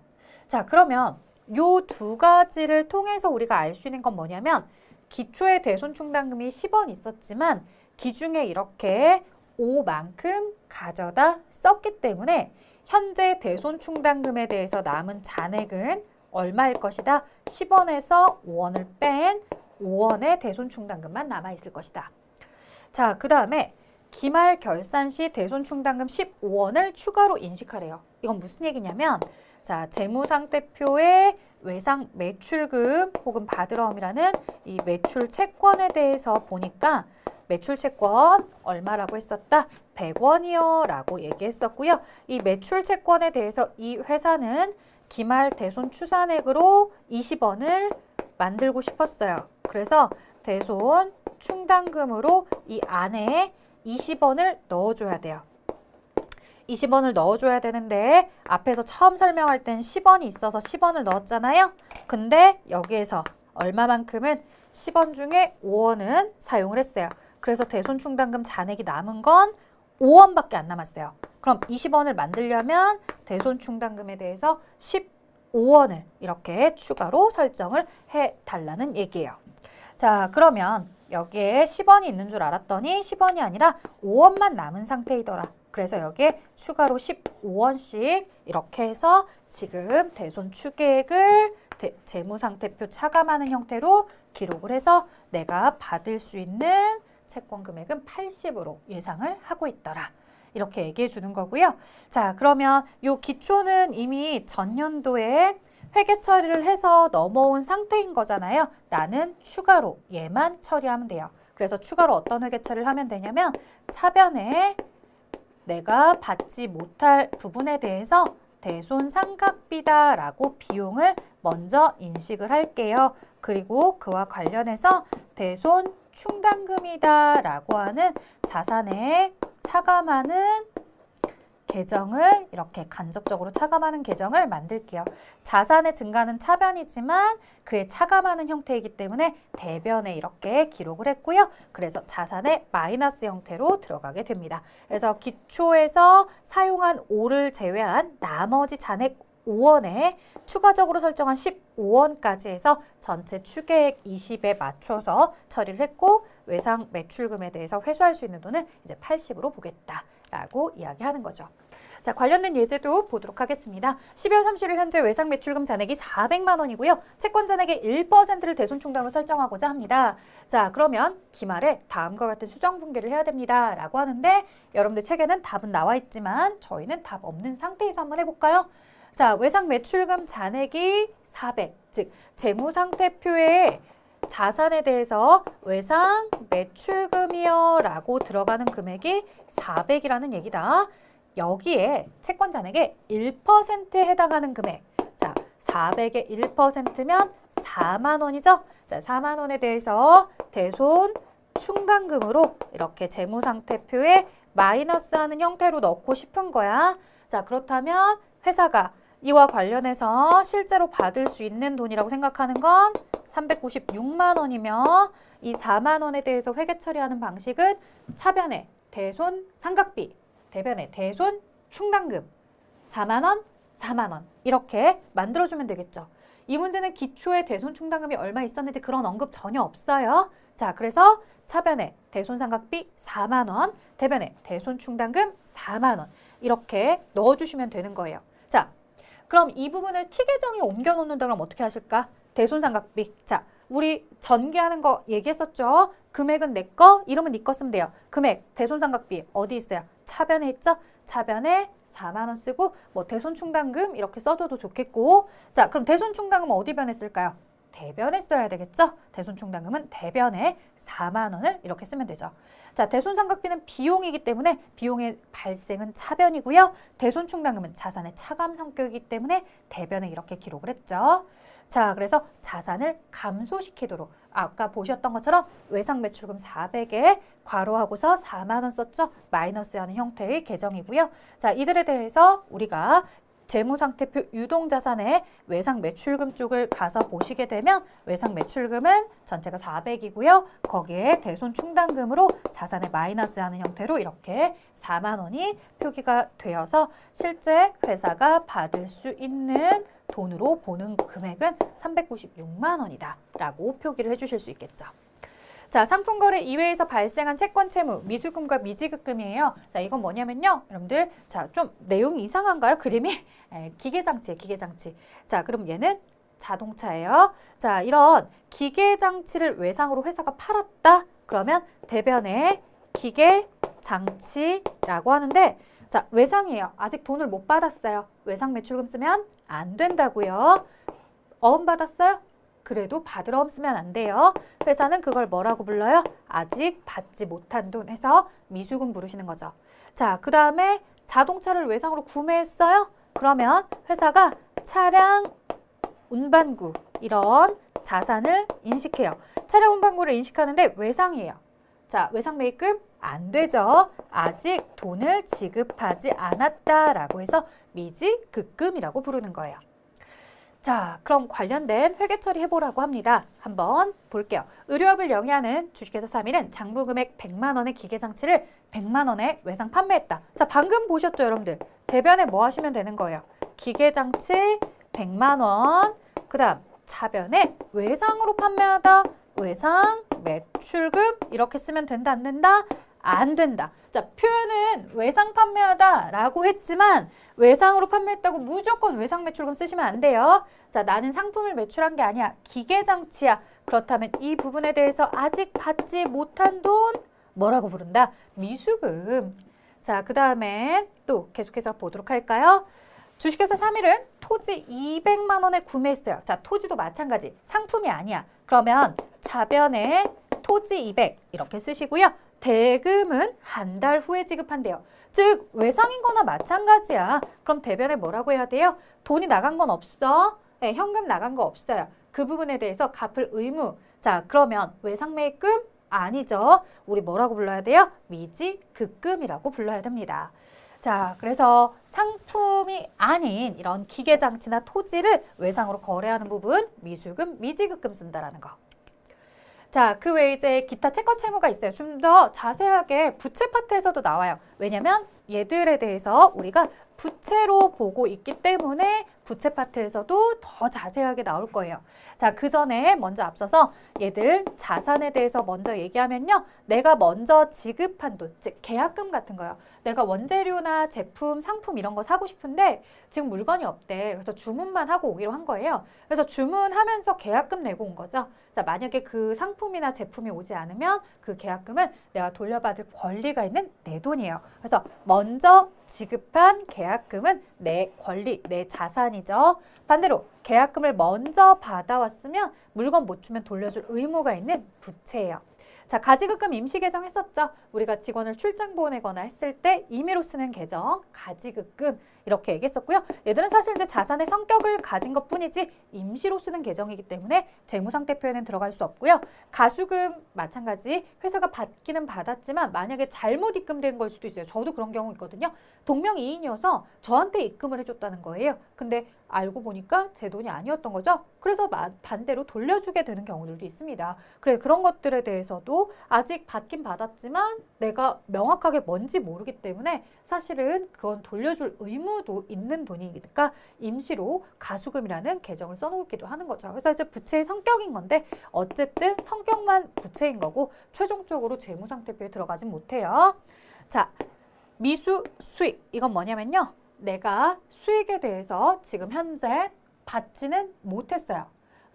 자, 그러면 요 두 가지를 통해서 우리가 알 수 있는 건 뭐냐면 기초의 대손충당금이 10원 있었지만 기중에 이렇게 5만큼 가져다 썼기 때문에 현재 대손충당금에 대해서 남은 잔액은 얼마일 것이다? 10원에서 5원을 뺀 5원의 대손충당금만 남아있을 것이다. 자, 그 다음에 기말 결산 시 대손충당금 15원을 추가로 인식하래요. 이건 무슨 얘기냐면 자, 재무상태표의 외상 매출금 혹은 바드러움이라는 이 매출 채권에 대해서 보니까 매출 채권 얼마라고 했었다? 100원이요 라고 얘기했었고요. 이 매출 채권에 대해서 이 회사는 기말 대손 추산액으로 20원을 만들고 싶었어요. 그래서 대손 충당금으로 이 안에 20원을 넣어줘야 돼요. 20원을 넣어줘야 되는데 앞에서 처음 설명할 땐 10원이 있어서 10원을 넣었잖아요. 근데 여기에서 얼마만큼은 10원 중에 5원은 사용을 했어요. 그래서 대손충당금 잔액이 남은 건 5원밖에 안 남았어요. 그럼 20원을 만들려면 대손충당금에 대해서 15원을 이렇게 추가로 설정을 해달라는 얘기예요. 자, 그러면 여기에 10원이 있는 줄 알았더니 10원이 아니라 5원만 남은 상태이더라. 그래서 여기에 추가로 15원씩 이렇게 해서 지금 대손 추계액을 재무상태표 차감하는 형태로 기록을 해서 내가 받을 수 있는 채권 금액은 80으로 예상을 하고 있더라. 이렇게 얘기해 주는 거고요. 자, 그러면 요 기초는 이미 전년도에 회계 처리를 해서 넘어온 상태인 거잖아요. 나는 추가로 얘만 처리하면 돼요. 그래서 추가로 어떤 회계 처리를 하면 되냐면 차변에 내가 받지 못할 부분에 대해서 대손상각비다라고 비용을 먼저 인식을 할게요. 그리고 그와 관련해서 대손충당금이다라고 하는 자산에 차감하는 계정을 이렇게 간접적으로 차감하는 계정을 만들게요. 자산의 증가는 차변이지만 그에 차감하는 형태이기 때문에 대변에 이렇게 기록을 했고요. 그래서 자산의 마이너스 형태로 들어가게 됩니다. 그래서 기초에서 사용한 5를 제외한 나머지 잔액 5원에 추가적으로 설정한 15원까지 해서 전체 추계액 20에 맞춰서 처리를 했고 외상 매출금에 대해서 회수할 수 있는 돈은 이제 80으로 보겠다. 라고 이야기하는 거죠. 자, 관련된 예제도 보도록 하겠습니다. 12월 30일 현재 외상 매출금 잔액이 400만 원이고요. 채권 잔액의 1%를 대손충당으로 설정하고자 합니다. 자, 그러면 기말에 다음과 같은 수정 분계를 해야 됩니다. 라고 하는데 여러분들 책에는 답은 나와 있지만 저희는 답 없는 상태에서 한번 해볼까요? 자, 외상 매출금 잔액이 400, 즉 재무상태표에 자산에 대해서 외상 매출금이요 라고 들어가는 금액이 400이라는 얘기다. 여기에 채권 잔액의 1%에 해당하는 금액. 자, 400의 1%면 4만 원이죠. 자, 4만 원에 대해서 대손 충당금으로 이렇게 재무상태표에 마이너스하는 형태로 넣고 싶은 거야. 자, 그렇다면 회사가 이와 관련해서 실제로 받을 수 있는 돈이라고 생각하는 건 396만 원이며 이 4만 원에 대해서 회계 처리하는 방식은 차변의 대손 상각비, 대변의 대손 충당금 4만 원, 4만 원 이렇게 만들어주면 되겠죠. 이 문제는 기초에 대손 충당금이 얼마 있었는지 그런 언급 전혀 없어요. 자, 그래서 차변의 대손 상각비 4만 원, 대변의 대손 충당금 4만 원 이렇게 넣어주시면 되는 거예요. 자, 그럼 이 부분을 T 계정에 옮겨 놓는다 그러면 어떻게 하실까? 대손 상각비. 자, 우리 전개하는 거 얘기했었죠? 금액은 내 거, 이름은 네 거 쓰면 돼요. 금액, 대손 상각비 어디 있어요? 차변에 있죠? 차변에 4만 원 쓰고 뭐 대손 충당금 이렇게 써줘도 좋겠고. 자, 그럼 대손 충당금은 어디 변에 쓸까요? 대변에 써야 되겠죠? 대손 충당금은 대변에 4만 원을 이렇게 쓰면 되죠. 자, 대손 상각비는 비용이기 때문에 비용의 발생은 차변이고요. 대손 충당금은 자산의 차감 성격이기 때문에 대변에 이렇게 기록을 했죠. 자, 그래서 자산을 감소시키도록 아까 보셨던 것처럼 외상 매출금 400에 괄호하고서 4만 원 썼죠. 마이너스하는 형태의 계정이고요. 자, 이들에 대해서 우리가 재무상태표 유동자산의 외상 매출금 쪽을 가서 보시게 되면 외상 매출금은 전체가 400이고요. 거기에 대손 충당금으로 자산의 마이너스하는 형태로 이렇게 4만 원이 표기가 되어서 실제 회사가 받을 수 있는 돈으로 보는 금액은 396만 원이다 라고 표기를 해주실 수 있겠죠. 자, 상품거래 이외에서 발생한 채권 채무, 미수금과 미지급금이에요. 자, 이건 뭐냐면요. 여러분들, 자, 좀 내용이 이상한가요? 그림이? 기계장치예요, 기계장치. 자, 그럼 얘는 자동차예요. 자, 이런 기계장치를 외상으로 회사가 팔았다? 그러면 대변에 기계장치라고 하는데 자, 외상이에요. 아직 돈을 못 받았어요. 외상 매출금 쓰면 안 된다고요. 어음 받았어요? 그래도 받으러 엄 쓰면 안 돼요. 회사는 그걸 뭐라고 불러요? 아직 받지 못한 돈 해서 미수금 부르시는 거죠. 자, 그 다음에 자동차를 외상으로 구매했어요? 그러면 회사가 차량 운반구 이런 자산을 인식해요. 차량 운반구를 인식하는데 외상이에요. 자, 외상 매입금 안 되죠. 아직 돈을 지급하지 않았다라고 해서 미지급금이라고 부르는 거예요. 자, 그럼 관련된 회계 처리해보라고 합니다. 한번 볼게요. 의료업을 영위하는 주식회사 3일은 장부금액 100만 원의 기계장치를 100만 원에 외상 판매했다. 자, 방금 보셨죠, 여러분들? 대변에 뭐 하시면 되는 거예요? 기계장치 100만 원, 그 다음 차변에 외상으로 판매하다, 외상 매출금 이렇게 쓰면 된다, 안 된다? 안 된다. 자, 표현은 외상 판매하다 라고 했지만 외상으로 판매했다고 무조건 외상 매출금 쓰시면 안 돼요. 자, 나는 상품을 매출한 게 아니야. 기계장치야. 그렇다면 이 부분에 대해서 아직 받지 못한 돈 뭐라고 부른다? 미수금. 자, 그 다음에 또 계속해서 보도록 할까요? 주식회사 3일은 토지 200만 원에 구매했어요. 자, 토지도 마찬가지. 상품이 아니야. 그러면 차변에 토지 200 이렇게 쓰시고요. 대금은 한 달 후에 지급한대요. 즉 외상인 거나 마찬가지야. 그럼 대변에 뭐라고 해야 돼요? 돈이 나간 건 없어. 네, 현금 나간 거 없어요. 그 부분에 대해서 갚을 의무. 자, 그러면 외상 매입금? 아니죠. 우리 뭐라고 불러야 돼요? 미지급금이라고 불러야 됩니다. 자, 그래서 상품이 아닌 이런 기계장치나 토지를 외상으로 거래하는 부분 미수금, 미지급금 쓴다라는 거. 자, 그 외에 이제 기타 채권 채무가 있어요. 좀 더 자세하게 부채 파트에서도 나와요. 왜냐면 얘들에 대해서 우리가 부채로 보고 있기 때문에 부채 파트에서도 더 자세하게 나올 거예요. 자, 그 전에 먼저 앞서서 얘들 자산에 대해서 먼저 얘기하면요. 내가 먼저 지급한 돈, 즉 계약금 같은 거요. 내가 원재료나 제품, 상품 이런 거 사고 싶은데 지금 물건이 없대. 그래서 주문만 하고 오기로 한 거예요. 그래서 주문하면서 계약금 내고 온 거죠. 자, 만약에 그 상품이나 제품이 오지 않으면 그 계약금은 내가 돌려받을 권리가 있는 내 돈이에요. 그래서 먼저 지급한 계약금은 내 권리, 내 자산이죠. 반대로 계약금을 먼저 받아왔으면 물건 못 주면 돌려줄 의무가 있는 부채예요. 자, 가지급금 임시 계정했었죠. 우리가 직원을 출장 보내거나 했을 때 임의로 쓰는 계정, 가지급금 이렇게 얘기했었고요. 얘들은 사실 이제 자산의 성격을 가진 것뿐이지 임시로 쓰는 계정이기 때문에 재무상태 표에는 들어갈 수 없고요. 가수금 마찬가지 회사가 받기는 받았지만 만약에 잘못 입금된 걸 수도 있어요. 저도 그런 경우 있거든요. 동명이인이어서 저한테 입금을 해줬다는 거예요. 근데 알고 보니까 제 돈이 아니었던 거죠. 그래서 반대로 돌려주게 되는 경우들도 있습니다. 그래, 그런 것들에 대해서도 아직 받긴 받았지만 내가 명확하게 뭔지 모르기 때문에 사실은 그건 돌려줄 의무도 있는 돈이니까 임시로 가수금이라는 계정을 써놓기도 하는 거죠. 그래서 이제 부채의 성격인 건데 어쨌든 성격만 부채인 거고 최종적으로 재무상태표에 들어가진 못해요. 자, 미수 수익 이건 뭐냐면요. 내가 수익에 대해서 지금 현재 받지는 못했어요.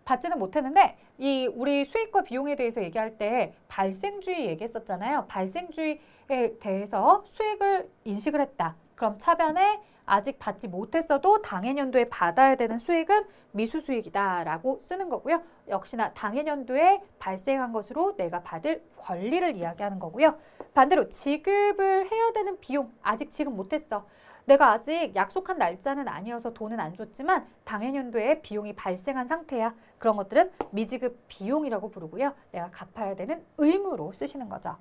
받지는 못했는데 이 우리 수익과 비용에 대해서 얘기할 때 발생주의 얘기했었잖아요. 발생주의에 대해서 수익을 인식을 했다. 그럼 차변에 아직 받지 못했어도 당해년도에 받아야 되는 수익은 미수수익이다라고 쓰는 거고요. 역시나 당해년도에 발생한 것으로 내가 받을 권리를 이야기하는 거고요. 반대로 지급을 해야 되는 비용 아직 지급 못했어. 내가 아직 약속한 날짜는 아니어서 돈은 안 줬지만 당해년도에 비용이 발생한 상태야. 그런 것들은 미지급 비용이라고 부르고요. 내가 갚아야 되는 의무로 쓰시는 거죠.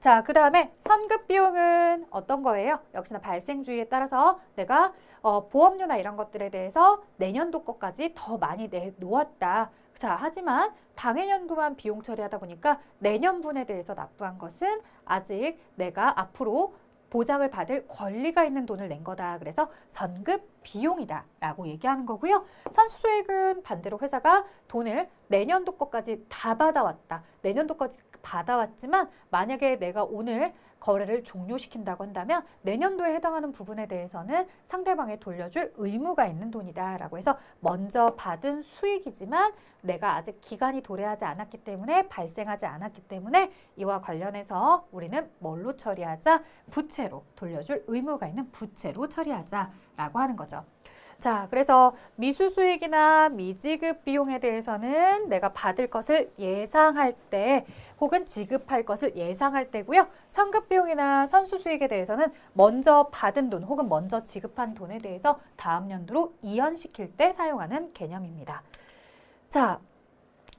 자, 그 다음에 선급 비용은 어떤 거예요? 역시나 발생주의에 따라서 내가 보험료나 이런 것들에 대해서 내년도 것까지 더 많이 내놓았다. 자, 하지만 당해년도만 비용 처리하다 보니까 내년분에 대해서 납부한 것은 아직 내가 앞으로 보장을 받을 권리가 있는 돈을 낸 거다. 그래서 선급 비용이다 라고 얘기하는 거고요. 선수수익은 반대로 회사가 돈을 내년도 것까지 다 받아왔다. 내년도까지 받아왔지만 만약에 내가 오늘 거래를 종료시킨다고 한다면 내년도에 해당하는 부분에 대해서는 상대방에 돌려줄 의무가 있는 돈이다 라고 해서 먼저 받은 수익이지만 내가 아직 기간이 도래하지 않았기 때문에 발생하지 않았기 때문에 이와 관련해서 우리는 뭘로 처리하자? 부채로 돌려줄 의무가 있는 부채로 처리하자 라고 하는 거죠. 자, 그래서 미수수익이나 미지급 비용에 대해서는 내가 받을 것을 예상할 때 혹은 지급할 것을 예상할 때고요. 선급 비용이나 선수수익에 대해서는 먼저 받은 돈 혹은 먼저 지급한 돈에 대해서 다음 연도로 이연시킬 때 사용하는 개념입니다. 자,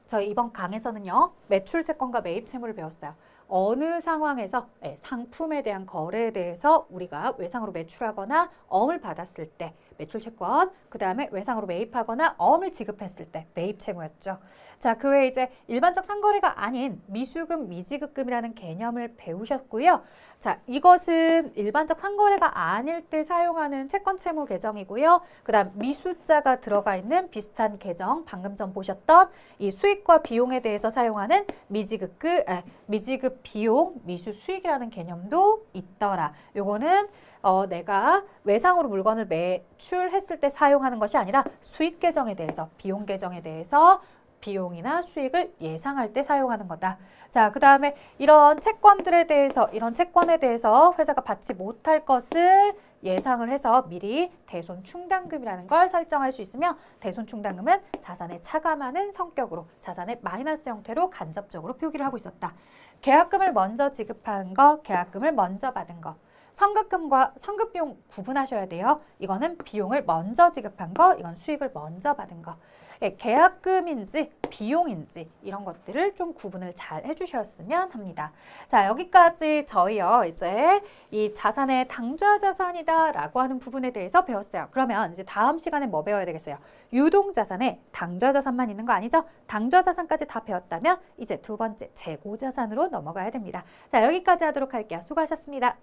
저희 이번 강에서는요. 매출 채권과 매입 채무를 배웠어요. 어느 상황에서 상품에 대한 거래에 대해서 우리가 외상으로 매출하거나 어음을 받았을 때 매출 채권, 그 다음에 외상으로 매입하거나 어음을 지급했을 때 매입 채무였죠. 자, 그 외에 이제 일반적 상거래가 아닌 미수금, 미지급금이라는 개념을 배우셨고요. 자, 이것은 일반적 상거래가 아닐 때 사용하는 채권 채무 계정이고요. 그 다음 미수자가 들어가 있는 비슷한 계정, 방금 전 보셨던 이 수익과 비용에 대해서 사용하는 미지급 비용, 미수 수익이라는 개념도 있더라. 요거는 내가 외상으로 물건을 매출했을 때 사용하는 것이 아니라 수익 계정에 대해서, 비용 계정에 대해서 비용이나 수익을 예상할 때 사용하는 거다. 자, 그 다음에 이런 채권에 대해서 회사가 받지 못할 것을 예상을 해서 미리 대손 충당금이라는 걸 설정할 수 있으며 대손 충당금은 자산에 차감하는 성격으로 자산의 마이너스 형태로 간접적으로 표기를 하고 있었다. 계약금을 먼저 지급한 거, 계약금을 먼저 받은 거. 선급금과 선급비용 구분하셔야 돼요. 이거는 비용을 먼저 지급한 거, 이건 수익을 먼저 받은 거. 계약금인지 비용인지 이런 것들을 좀 구분을 잘 해주셨으면 합니다. 자, 여기까지 저희요 이제 이 자산의 당좌 자산이다 라고 하는 부분에 대해서 배웠어요. 그러면 이제 다음 시간에 뭐 배워야 되겠어요? 유동자산에 당좌 자산만 있는 거 아니죠? 당좌 자산까지 다 배웠다면 이제 두 번째 재고 자산으로 넘어가야 됩니다. 자, 여기까지 하도록 할게요. 수고하셨습니다.